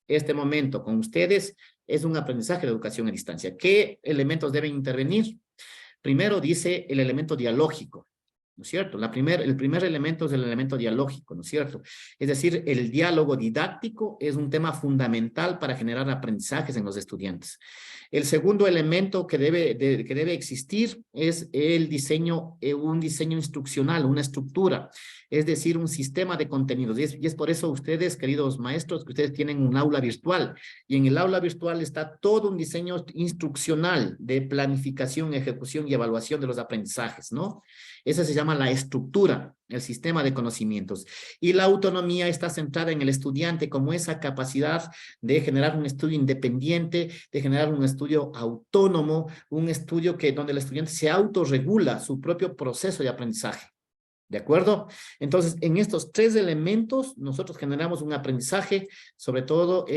este momento con ustedes es un aprendizaje de educación a distancia. ¿Qué elementos deben intervenir? Primero dice el elemento dialógico, ¿no es cierto? El primer elemento es el elemento dialógico, ¿no es cierto? Es decir, el diálogo didáctico es un tema fundamental para generar aprendizajes en los estudiantes. El segundo elemento que debe existir es un diseño instruccional, una estructura, es decir, un sistema de contenidos. Y es por eso ustedes, queridos maestros, que ustedes tienen un aula virtual. Y en el aula virtual está todo un diseño instruccional de planificación, ejecución y evaluación de los aprendizajes, ¿no? Esa se llama la estructura, el sistema de conocimientos. Y la autonomía está centrada en el estudiante como esa capacidad de generar un estudio independiente, de generar un estudio autónomo, un estudio donde el estudiante se autorregula su propio proceso de aprendizaje. ¿De acuerdo? Entonces, en estos tres elementos, nosotros generamos un aprendizaje, sobre todo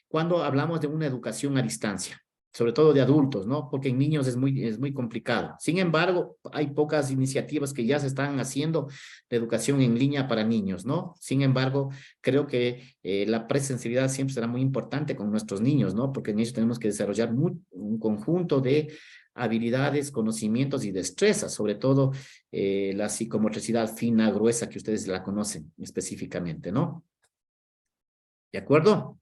cuando hablamos de una educación a distancia, sobre todo de adultos, ¿no? Porque en niños es muy complicado. Sin embargo, hay pocas iniciativas que ya se están haciendo de educación en línea para niños, ¿no? Sin embargo, creo que la presencialidad siempre será muy importante con nuestros niños, ¿no? Porque en ellos tenemos que desarrollar un conjunto de habilidades, conocimientos y destrezas, sobre todo la psicomotricidad fina, gruesa, que ustedes la conocen específicamente, ¿no? ¿De acuerdo?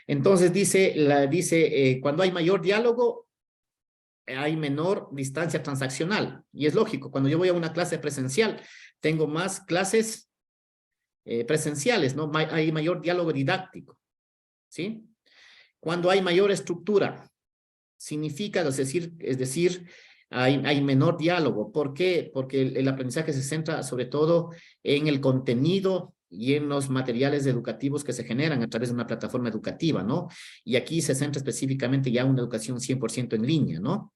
Entonces dice cuando hay mayor diálogo, hay menor distancia transaccional. Y es lógico, cuando yo voy a una clase presencial, tengo más clases presenciales, ¿no? Hay mayor diálogo didáctico, ¿sí? Cuando hay mayor estructura, significa, es decir, hay menor diálogo. ¿Por qué? Porque el aprendizaje se centra sobre todo en el contenido y en los materiales educativos que se generan a través de una plataforma educativa, ¿no? Y aquí se centra específicamente ya una educación 100% en línea, ¿no?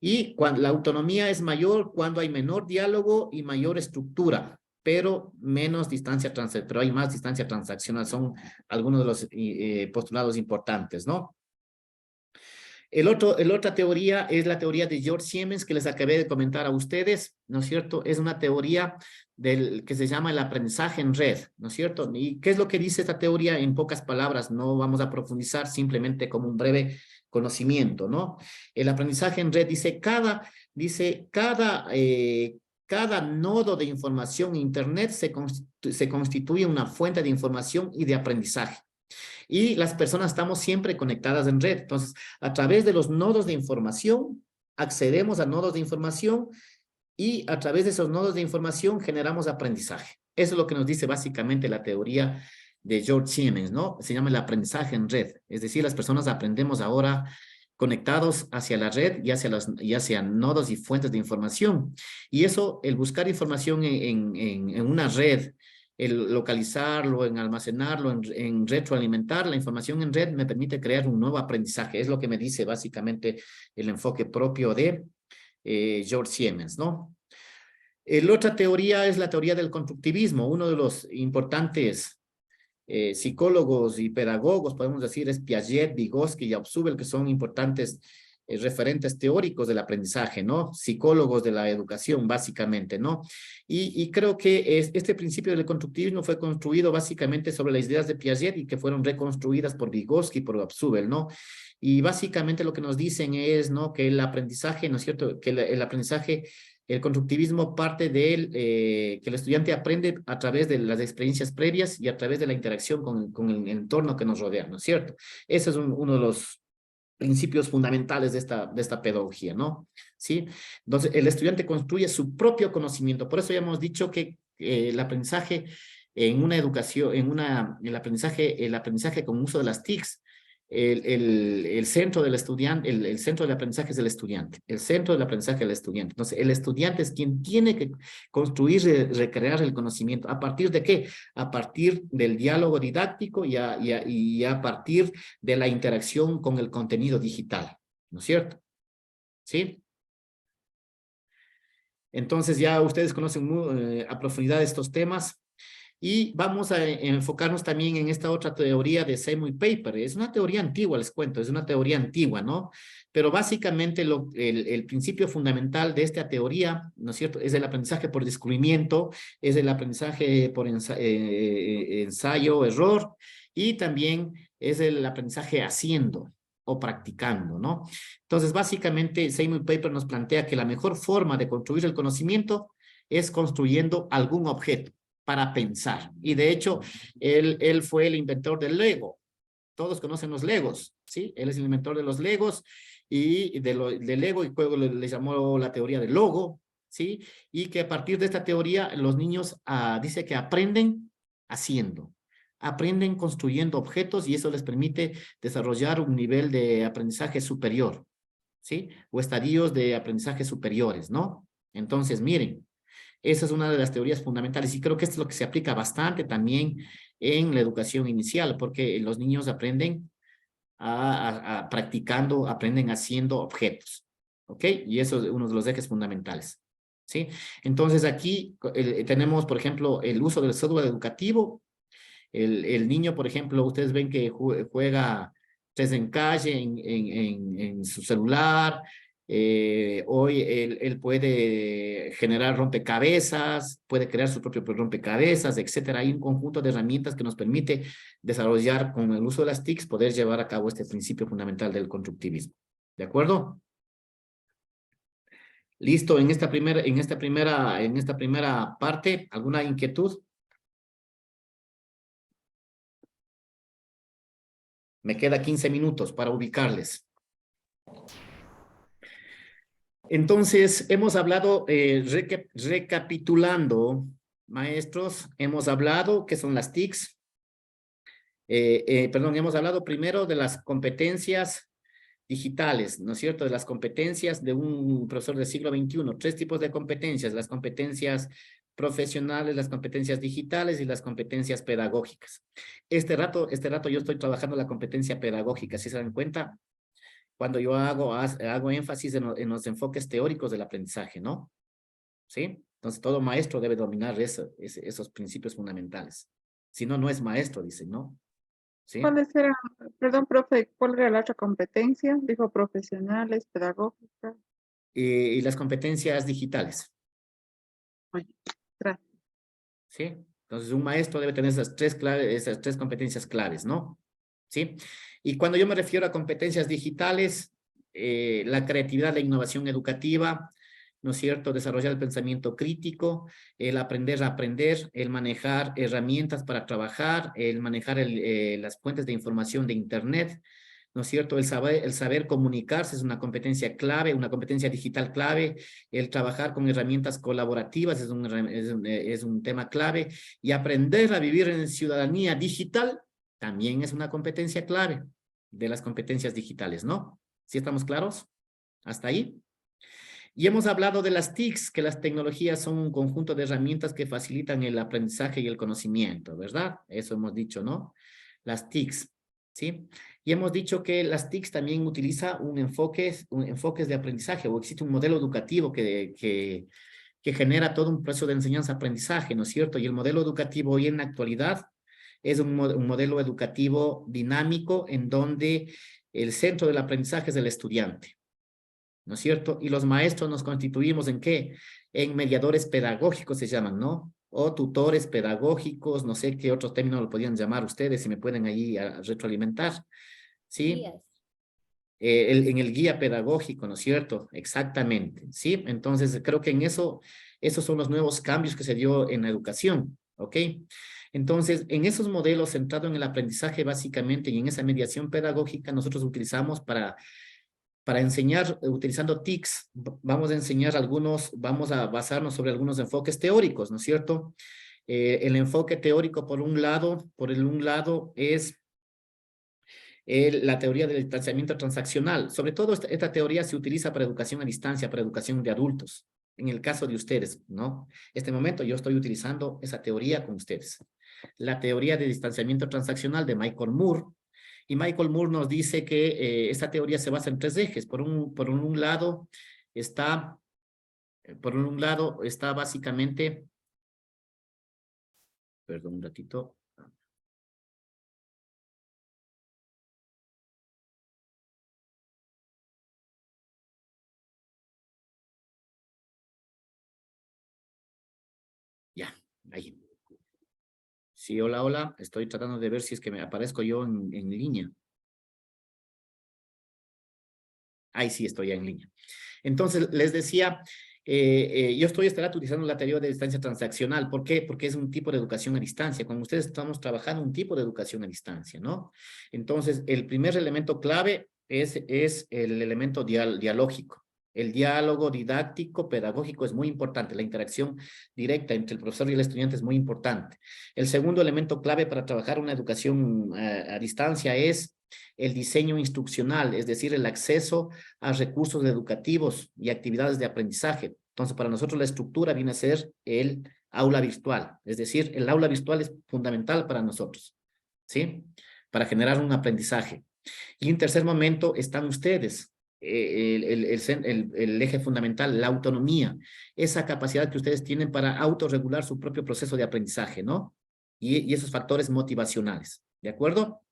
Y la autonomía es mayor cuando hay menor diálogo y mayor estructura, pero menos distancia transaccional, pero hay más distancia transaccional. Son algunos de los postulados importantes, ¿no? La otra teoría es la teoría de George Siemens, que les acabé de comentar a ustedes, ¿no es cierto? Es una teoría que se llama el aprendizaje en red, ¿no es cierto? ¿Y qué es lo que dice esta teoría? En pocas palabras, no vamos a profundizar, simplemente como un breve conocimiento, ¿no? El aprendizaje en red dice cada nodo de información en Internet se constituye una fuente de información y de aprendizaje. Y las personas estamos siempre conectadas en red. Entonces, a través de los nodos de información, accedemos a nodos de información y a través de esos nodos de información generamos aprendizaje. Eso es lo que nos dice básicamente la teoría de George Siemens, ¿no? Se llama el aprendizaje en red. Es decir, las personas aprendemos ahora conectados hacia la red y hacia nodos y fuentes de información. Y eso, el buscar información en una red, el localizarlo, en almacenarlo, en retroalimentar la información en red me permite crear un nuevo aprendizaje. Es lo que me dice básicamente el enfoque propio de George Siemens, ¿no? La otra teoría es la teoría del constructivismo. Uno de los importantes psicólogos y pedagogos, podemos decir, es Piaget, Vygotsky y Ausubel, que son importantes referentes teóricos del aprendizaje, ¿no? Psicólogos de la educación, básicamente, ¿no? Y creo que este principio del constructivismo fue construido básicamente sobre las ideas de Piaget y que fueron reconstruidas por Vygotsky y por Ausubel, ¿no? Y básicamente lo que nos dicen es, ¿no? Que el aprendizaje, ¿no es cierto? Que el aprendizaje, el constructivismo parte de que el estudiante aprende a través de las experiencias previas y a través de la interacción con el entorno que nos rodea, ¿no es cierto? Ese es uno de los principios fundamentales de esta pedagogía, ¿no? ¿Sí? Entonces, el estudiante construye su propio conocimiento. Por eso ya hemos dicho que el aprendizaje en una educación, el aprendizaje con uso de las TICs, el centro del estudiante, el centro del aprendizaje es el estudiante, el centro del aprendizaje es el estudiante. Entonces, el estudiante es quien tiene que construir, recrear el conocimiento. ¿A partir de qué? A partir del diálogo didáctico y a partir de la interacción con el contenido digital, ¿no es cierto? ¿Sí? Entonces, ya ustedes conocen a profundidad estos temas. Y vamos a enfocarnos también en esta otra teoría de Seymour Papert. Es una teoría antigua, les cuento, es una teoría antigua, ¿no? Pero básicamente el principio fundamental de esta teoría, ¿no es cierto?, es el aprendizaje por descubrimiento, es el aprendizaje por ensayo, error, y también es el aprendizaje haciendo o practicando, ¿no? Entonces, básicamente, Seymour Papert nos plantea que la mejor forma de construir el conocimiento es construyendo algún objeto para pensar. Y de hecho, él fue el inventor del Lego. Todos conocen los Legos, ¿sí? Él es el inventor de los Legos y del Lego, y luego le llamó la teoría del logo, ¿sí? Y que a partir de esta teoría, los niños dice que aprenden haciendo, aprenden construyendo objetos, y eso les permite desarrollar un nivel de aprendizaje superior, ¿sí? O estadios de aprendizaje superiores, ¿no? Entonces, miren, esa es una de las teorías fundamentales, y creo que esto es lo que se aplica bastante también en la educación inicial, porque los niños aprenden practicando, aprenden haciendo objetos, ¿ok? Y eso es uno de los ejes fundamentales, ¿sí? Entonces aquí tenemos, por ejemplo, el uso del software educativo. El niño, por ejemplo, ustedes ven que juega tres en calle en su celular. Hoy él puede generar rompecabezas, puede crear su propio rompecabezas, etcétera. Hay un conjunto de herramientas que nos permite desarrollar con el uso de las TICs, poder llevar a cabo este principio fundamental del constructivismo. ¿De acuerdo? Listo, en esta primera parte, ¿alguna inquietud? Me queda 15 minutos para ubicarles. Entonces, hemos hablado, recapitulando, maestros, hemos hablado qué son las TICs. Hemos hablado primero de las competencias digitales, ¿no es cierto? De las competencias de un profesor del siglo XXI. 3 tipos de competencias: las competencias profesionales, las competencias digitales y las competencias pedagógicas. Este rato yo estoy trabajando la competencia pedagógica, ¿sí se dan cuenta? Cuando yo hago énfasis en los enfoques teóricos del aprendizaje, ¿no? ¿Sí? Entonces, todo maestro debe dominar esos principios fundamentales. Si no, no es maestro, dicen, ¿no? ¿Sí? ¿Cuáles eran? Perdón, profe, ¿cuál era la otra competencia? Dijo profesionales, pedagógicas. Y las competencias digitales. Gracias. ¿Sí? Entonces, un maestro debe tener esas tres competencias claves, ¿no? ¿Sí? Y cuando yo me refiero a competencias digitales, la creatividad, la innovación educativa, ¿no es cierto? Desarrollar el pensamiento crítico, el aprender a aprender, el manejar herramientas para trabajar, el manejar las fuentes de información de Internet, ¿no es cierto? El saber comunicarse es una competencia clave, una competencia digital clave. El trabajar con herramientas colaborativas es un tema clave. Y aprender a vivir en ciudadanía digital también es una competencia clave de las competencias digitales, ¿no? ¿Sí estamos claros? ¿Hasta ahí? Y hemos hablado de las TICs, que las tecnologías son un conjunto de herramientas que facilitan el aprendizaje y el conocimiento, ¿verdad? Eso hemos dicho, ¿no? Las TICs, ¿sí? Y hemos dicho que las TICs también utiliza enfoques de aprendizaje, o existe un modelo educativo que genera todo un proceso de enseñanza-aprendizaje, ¿no es cierto? Y el modelo educativo hoy en la actualidad es un modelo educativo dinámico en donde el centro del aprendizaje es el estudiante, ¿no es cierto? Y los maestros nos constituimos ¿en qué? En mediadores pedagógicos se llaman, ¿no? O tutores pedagógicos, no sé qué otros términos lo podrían llamar ustedes, si me pueden ahí retroalimentar, ¿sí? En el guía pedagógico, ¿no es cierto? Exactamente, ¿sí? Entonces, creo que en esos son los nuevos cambios que se dio en la educación, ¿ok? Entonces, en esos modelos centrados en el aprendizaje básicamente y en esa mediación pedagógica, nosotros utilizamos para Para enseñar, utilizando TICs, vamos a enseñar vamos a basarnos sobre algunos enfoques teóricos, ¿no es cierto? El enfoque teórico, por un lado es la teoría del distanciamiento transaccional. Sobre todo esta teoría se utiliza para educación a distancia, para educación de adultos. En el caso de ustedes, ¿no? Este momento yo estoy utilizando esa teoría con ustedes. La teoría de distanciamiento transaccional de Michael Moore. Y Michael Moore nos dice que esta teoría se basa en tres ejes. Por un lado está básicamente, perdón un ratito. Ya, ahí. Sí, hola, hola. Estoy tratando de ver si es que me aparezco yo en línea. Ahí sí estoy ya en línea. Entonces, les decía, yo estaré utilizando la teoría de distancia transaccional. ¿Por qué? Porque es un tipo de educación a distancia. Con ustedes estamos trabajando un tipo de educación a distancia, ¿no? Entonces, el primer elemento clave es el elemento dialógico. El diálogo didáctico, pedagógico es muy importante. La interacción directa entre el profesor y el estudiante es muy importante. El segundo elemento clave para trabajar una educación a distancia es el diseño instruccional, es decir, el acceso a recursos educativos y actividades de aprendizaje. Entonces, para nosotros la estructura viene a ser el aula virtual. Es decir, el aula virtual es fundamental para nosotros, ¿sí? Para generar un aprendizaje. Y en tercer momento están ustedes. El eje fundamental, la autonomía, esa capacidad que ustedes tienen para autorregular su propio proceso de aprendizaje, ¿no? Y esos factores motivacionales, ¿de acuerdo?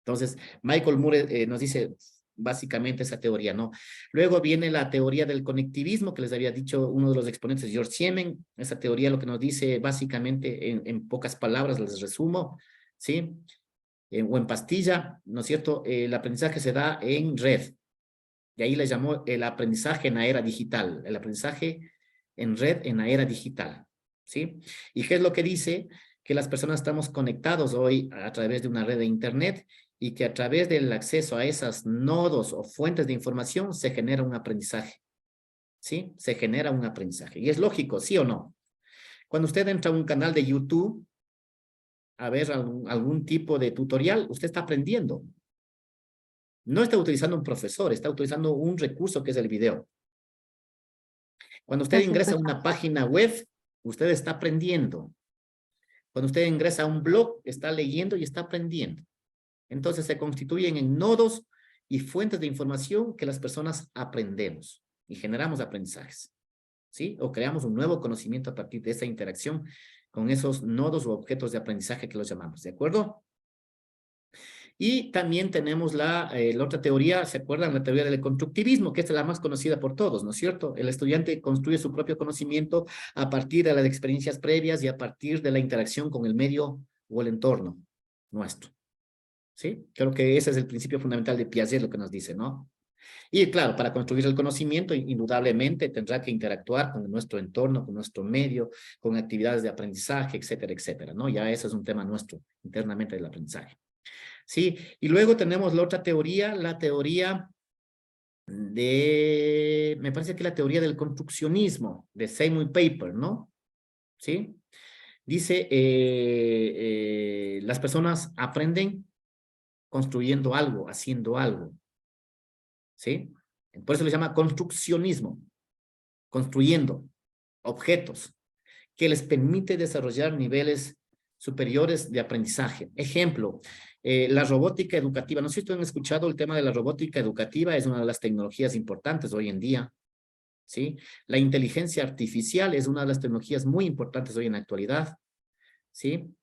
Entonces, Michael Moore nos dice básicamente esa teoría, ¿no? Luego viene la teoría del conectivismo, que les había dicho uno de los exponentes, George Siemens. Esa teoría lo que nos dice básicamente, en pocas palabras les resumo, ¿sí? O en pastilla, ¿no es cierto? El aprendizaje se da en red. Y ahí le llamó el aprendizaje en la era digital, el aprendizaje en red en la era digital, ¿sí? ¿Y qué es lo que dice? Que las personas estamos conectados hoy a través de una red de internet y que a través del acceso a esos nodos o fuentes de información se genera un aprendizaje, ¿sí? Se genera un aprendizaje. Y es lógico, ¿sí o no? Cuando usted entra a un canal de YouTube a ver algún tipo de tutorial, usted está aprendiendo. No está utilizando un profesor, está utilizando un recurso que es el video. Cuando usted ingresa a una página web, usted está aprendiendo. Cuando usted ingresa a un blog, está leyendo y está aprendiendo. Entonces se constituyen en nodos y fuentes de información que las personas aprendemos y generamos aprendizajes, ¿sí? O creamos un nuevo conocimiento a partir de esa interacción con esos nodos o objetos de aprendizaje que los llamamos, ¿de acuerdo? Y también tenemos la otra teoría, ¿se acuerdan? La teoría del constructivismo, que es la más conocida por todos, ¿no es cierto? El estudiante construye su propio conocimiento a partir de las experiencias previas y a partir de la interacción con el medio o el entorno nuestro, ¿sí? Creo que ese es el principio fundamental de Piaget, lo que nos dice, ¿no? Y claro, para construir el conocimiento, indudablemente tendrá que interactuar con nuestro entorno, con nuestro medio, con actividades de aprendizaje, etcétera, etcétera, ¿no? Ya ese es un tema nuestro, internamente del aprendizaje. Sí, y luego tenemos la otra teoría, la teoría de, me parece que la teoría del construccionismo, de Seymour Papert, ¿no? ¿Sí? Dice, las personas aprenden construyendo algo, haciendo algo, ¿sí? Por eso le llama construccionismo, construyendo objetos que les permite desarrollar niveles superiores de aprendizaje. Ejemplo, la robótica educativa. No sé si ustedes han escuchado el tema de la robótica educativa, es una de las tecnologías importantes hoy en día, ¿sí? La inteligencia artificial es una de las tecnologías muy importantes hoy en la actualidad, ¿sí?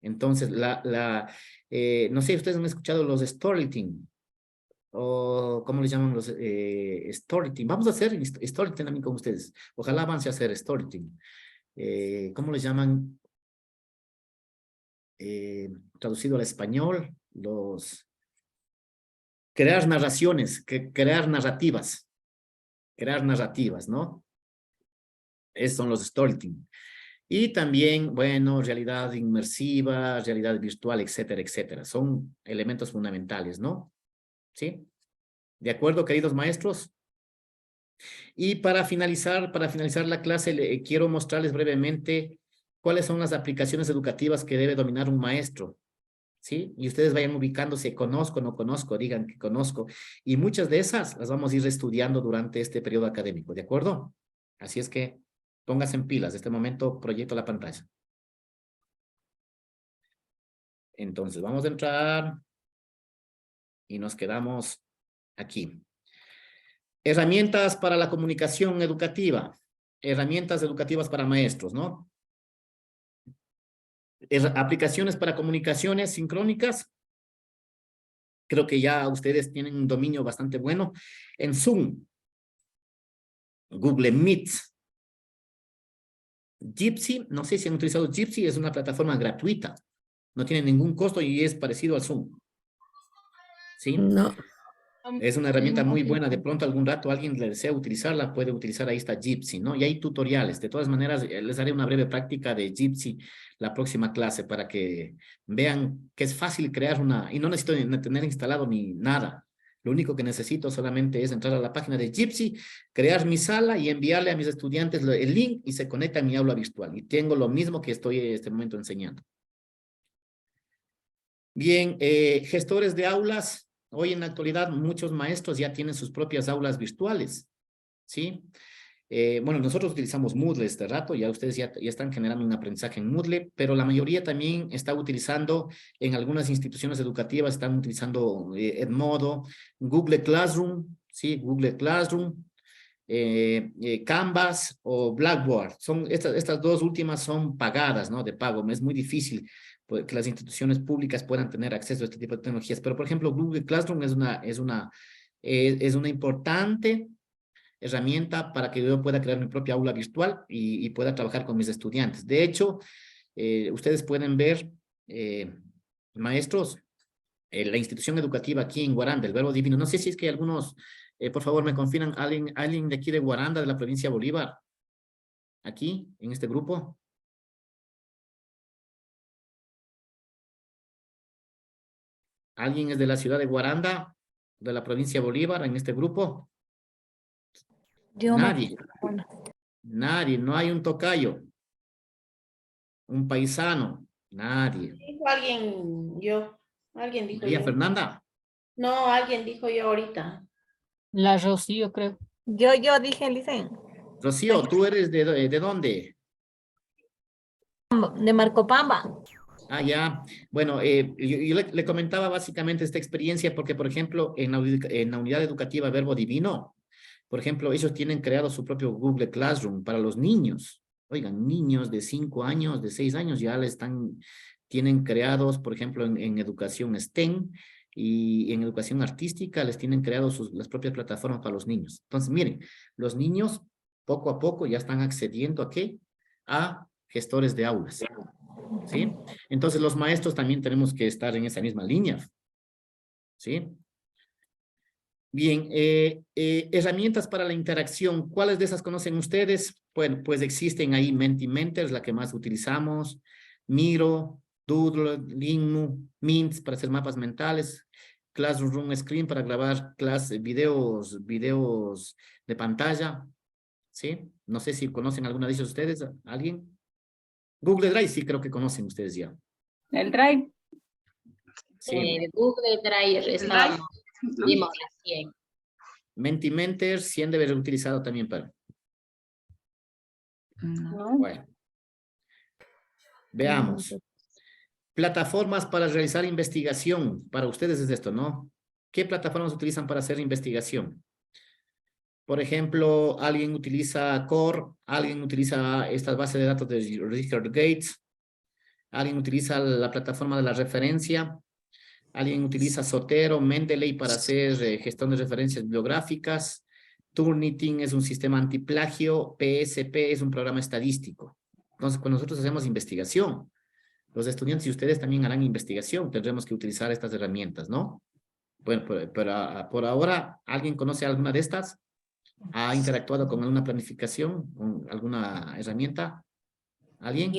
Entonces, no sé si ustedes han escuchado los storytelling, o ¿cómo les llaman los storytelling? Vamos a hacer storytelling también con ustedes. Ojalá avance a hacer storytelling. ¿Cómo les llaman? Traducido al español, crear narraciones, crear narrativas, ¿no? Esos son los storytelling. Y también, bueno, realidad inmersiva, realidad virtual, etcétera, etcétera. Son elementos fundamentales, ¿no? ¿Sí? ¿De acuerdo, queridos maestros? Y para finalizar la clase, quiero mostrarles brevemente cuáles son las aplicaciones educativas que debe dominar un maestro, ¿sí? Y ustedes vayan ubicándose, conozco, no conozco, digan que conozco. Y muchas de esas las vamos a ir estudiando durante este periodo académico, ¿de acuerdo? Así es que pónganse en pilas. En este momento proyecto la pantalla. Entonces, vamos a entrar y nos quedamos aquí. Herramientas para la comunicación educativa. Herramientas educativas para maestros, ¿no? Aplicaciones para comunicaciones sincrónicas. Creo que ya ustedes tienen un dominio bastante bueno. En Zoom, Google Meet, Jitsi, no sé si han utilizado Jitsi, es una plataforma gratuita. No tiene ningún costo y es parecido al Zoom. ¿Sí? No. Es una herramienta muy buena. De pronto algún rato alguien le desea utilizarla, puede utilizar. Ahí está Jitsi, ¿no? Y hay tutoriales. De todas maneras, les haré una breve práctica de Jitsi la próxima clase para que vean que es fácil crear una... Y no necesito ni tener instalado ni nada. Lo único que necesito solamente es entrar a la página de Jitsi, crear mi sala y enviarle a mis estudiantes el link y se conecta a mi aula virtual. Y tengo lo mismo que estoy en este momento enseñando. Bien, gestores de aulas. Hoy en la actualidad muchos maestros ya tienen sus propias aulas virtuales, ¿sí? Bueno, nosotros utilizamos Moodle este rato, ya ustedes ya están generando un aprendizaje en Moodle, pero la mayoría también está utilizando, en algunas instituciones educativas están utilizando Edmodo, Google Classroom, ¿sí? Google Classroom, Canvas o Blackboard. Estas dos últimas son pagadas, ¿no? De pago. Es muy difícil que las instituciones públicas puedan tener acceso a este tipo de tecnologías. Pero, por ejemplo, Google Classroom es una importante herramienta para que yo pueda crear mi propia aula virtual y pueda trabajar con mis estudiantes. De hecho, ustedes pueden ver, maestros, la institución educativa aquí en Guaranda, el Verbo Divino. No sé si es que algunos, por favor, me confirman, alguien de aquí de Guaranda, de la provincia de Bolívar, aquí, en este grupo. ¿Alguien es de la ciudad de Guaranda, de la provincia de Bolívar, en este grupo? Nadie. Nadie, no hay un tocayo. Un paisano, nadie. Dijo alguien, alguien dijo María yo. Fernanda. No, alguien dijo yo ahorita. La Rocío, creo. Yo dije, Licen. Rocío, ¿tú eres de dónde? De Marcopamba. Ah, ya. Bueno, yo le comentaba básicamente esta experiencia porque, por ejemplo, en la unidad educativa Verbo Divino, por ejemplo, ellos tienen creado su propio Google Classroom para los niños. Oigan, niños de 5 años, de 6 años ya tienen creados, por ejemplo, en educación STEM y en educación artística les tienen creado las propias plataformas para los niños. Entonces, miren, los niños poco a poco ya están accediendo ¿a qué? A gestores de aulas. ¿Sí? Entonces los maestros también tenemos que estar en esa misma línea. ¿Sí? Bien, herramientas para la interacción. ¿Cuáles de esas conocen ustedes? Bueno, pues existen ahí Mentimeter, la que más utilizamos, Miro, Doodle, Linnu, Mint para hacer mapas mentales, Classroom Screen para grabar videos de pantalla. ¿Sí? No sé si conocen alguna de ellos ustedes, ¿alguien? Google Drive sí creo que conocen ustedes ya. El Drive. Sí. Google Drive vimos recién. Mentimeter sí han de haber utilizado también para. No. Bueno. Veamos. Plataformas para realizar investigación. Para ustedes es esto, ¿no? ¿Qué plataformas utilizan para hacer investigación? Por ejemplo, alguien utiliza Core, alguien utiliza esta base de datos de ResearchGate, alguien utiliza la plataforma de la referencia, alguien utiliza Zotero, Mendeley para hacer gestión de referencias bibliográficas, Turnitin es un sistema antiplagio, PSP es un programa estadístico. Entonces, cuando nosotros hacemos investigación, los estudiantes y ustedes también harán investigación, tendremos que utilizar estas herramientas, ¿no? Bueno, pero por ahora, ¿alguien conoce alguna de estas? ¿Ha interactuado con alguna planificación, con alguna herramienta? ¿Alguien?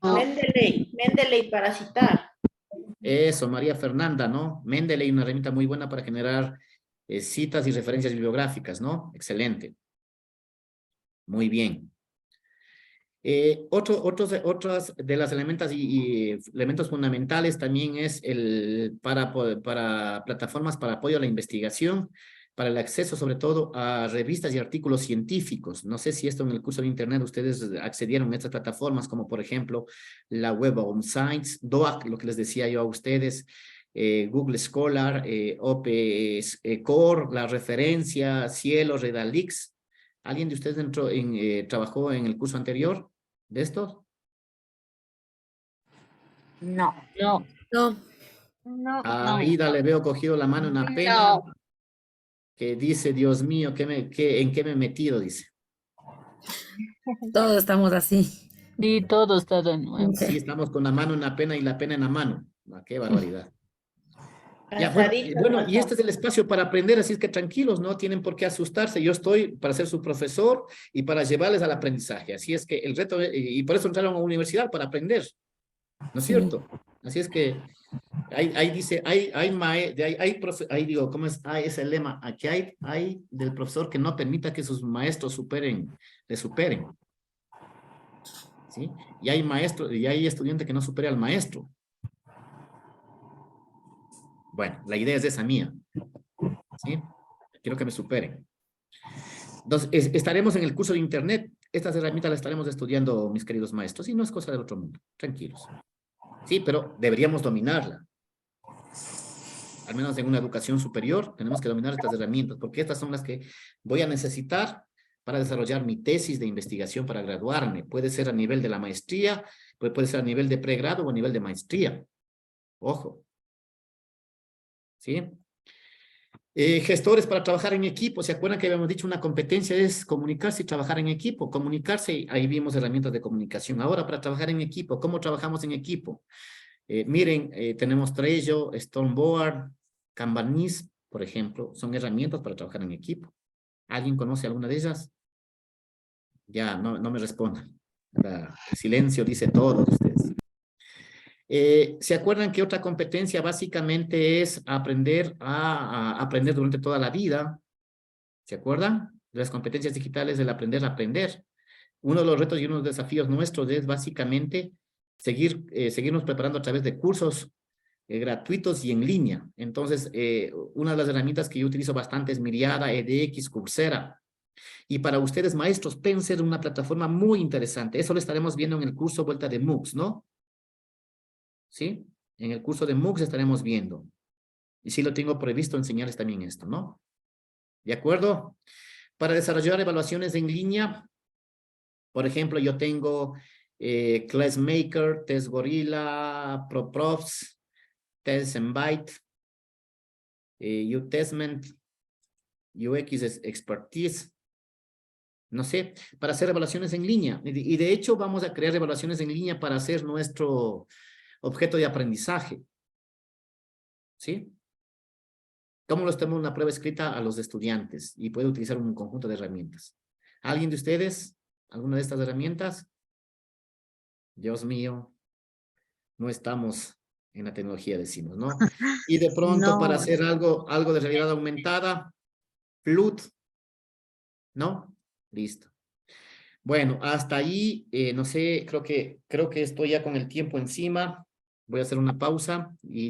Mendeley para citar. Eso, María Fernanda, ¿no? Mendeley, una herramienta muy buena para generar citas y referencias bibliográficas, ¿no? Muy bien. Otras de las elementos elementos fundamentales también es para plataformas para apoyo a la investigación, para el acceso sobre todo a revistas y artículos científicos. No sé si esto en el curso de internet ustedes accedieron a estas plataformas, como por ejemplo la Web of Science, DOAC, lo que les decía yo a ustedes, Google Scholar, OpenCore, La Referencia, Cielo, Redalix. ¿Alguien de ustedes trabajó en el curso anterior de estos? No. No. No. A Ida le veo cogido la mano una pena. No. Que dice, Dios mío, ¿en qué me he metido? Dice. Todos estamos así. Sí, todo está de nuevo. Sí, estamos con la mano en la pena y la pena en la mano. Qué barbaridad. Ya, Cansadito, bueno, ¿no? y este es el espacio para aprender, así es que tranquilos, no tienen por qué asustarse. Yo estoy para ser su profesor y para llevarles al aprendizaje. Así es que el reto, y por eso entraron a la universidad, para aprender. ¿No es cierto? Así es que ahí dice, ahí digo, ¿cómo es? Es el lema. Aquí hay del profesor que no permita que sus maestros le superen. ¿Sí? Y hay estudiante que no supere al maestro. Bueno, la idea es esa mía. ¿Sí? Quiero que me superen. Entonces, estaremos en el curso de internet. Estas herramientas las estaremos estudiando, mis queridos maestros, y no es cosa del otro mundo. Tranquilos. Sí, pero deberíamos dominarla. Al menos en una educación superior, tenemos que dominar estas herramientas, porque estas son las que voy a necesitar para desarrollar mi tesis de investigación para graduarme. Puede ser a nivel de la maestría, puede ser a nivel de pregrado o a nivel de maestría. Ojo. ¿Sí? Gestores para trabajar en equipo. ¿Se acuerdan que habíamos dicho una competencia es comunicarse y trabajar en equipo? Comunicarse, ahí vimos herramientas de comunicación. Ahora, para trabajar en equipo, ¿cómo trabajamos en equipo? Miren, tenemos Trello, Stormboard, Kanbanis, por ejemplo. Son herramientas para trabajar en equipo. ¿Alguien conoce alguna de ellas? Ya, no me respondan. El silencio dice todo de ustedes. ¿Se acuerdan que otra competencia básicamente es aprender a aprender durante toda la vida? ¿Se acuerdan? De las competencias digitales del aprender a aprender. Uno de los retos y uno de los desafíos nuestros es básicamente seguirnos preparando a través de cursos gratuitos y en línea. Entonces, una de las herramientas que yo utilizo bastante es Miriada, edX, Coursera. Y para ustedes, maestros, Penser, una plataforma muy interesante. Eso lo estaremos viendo en el curso Vuelta de MOOCs, ¿no? ¿Sí? En el curso de MOOCs estaremos viendo. Y sí lo tengo previsto enseñarles también esto, ¿no? ¿De acuerdo? Para desarrollar evaluaciones en línea, por ejemplo, yo tengo Classmaker, Test Gorilla, ProProfs, TestNBite, UTestment, UX Expertise. No sé, para hacer evaluaciones en línea. Y de hecho vamos a crear evaluaciones en línea para hacer nuestro objeto de aprendizaje. ¿Sí? ¿Cómo lo tenemos una prueba escrita a los estudiantes? Y puede utilizar un conjunto de herramientas. ¿Alguien de ustedes? ¿Alguna de estas herramientas? Dios mío, no estamos en la tecnología, decimos, ¿no? Y de pronto No. para hacer algo de realidad aumentada, Flut, ¿no? Listo. Bueno, hasta ahí, no sé, creo que estoy ya con el tiempo encima. Voy a hacer una pausa y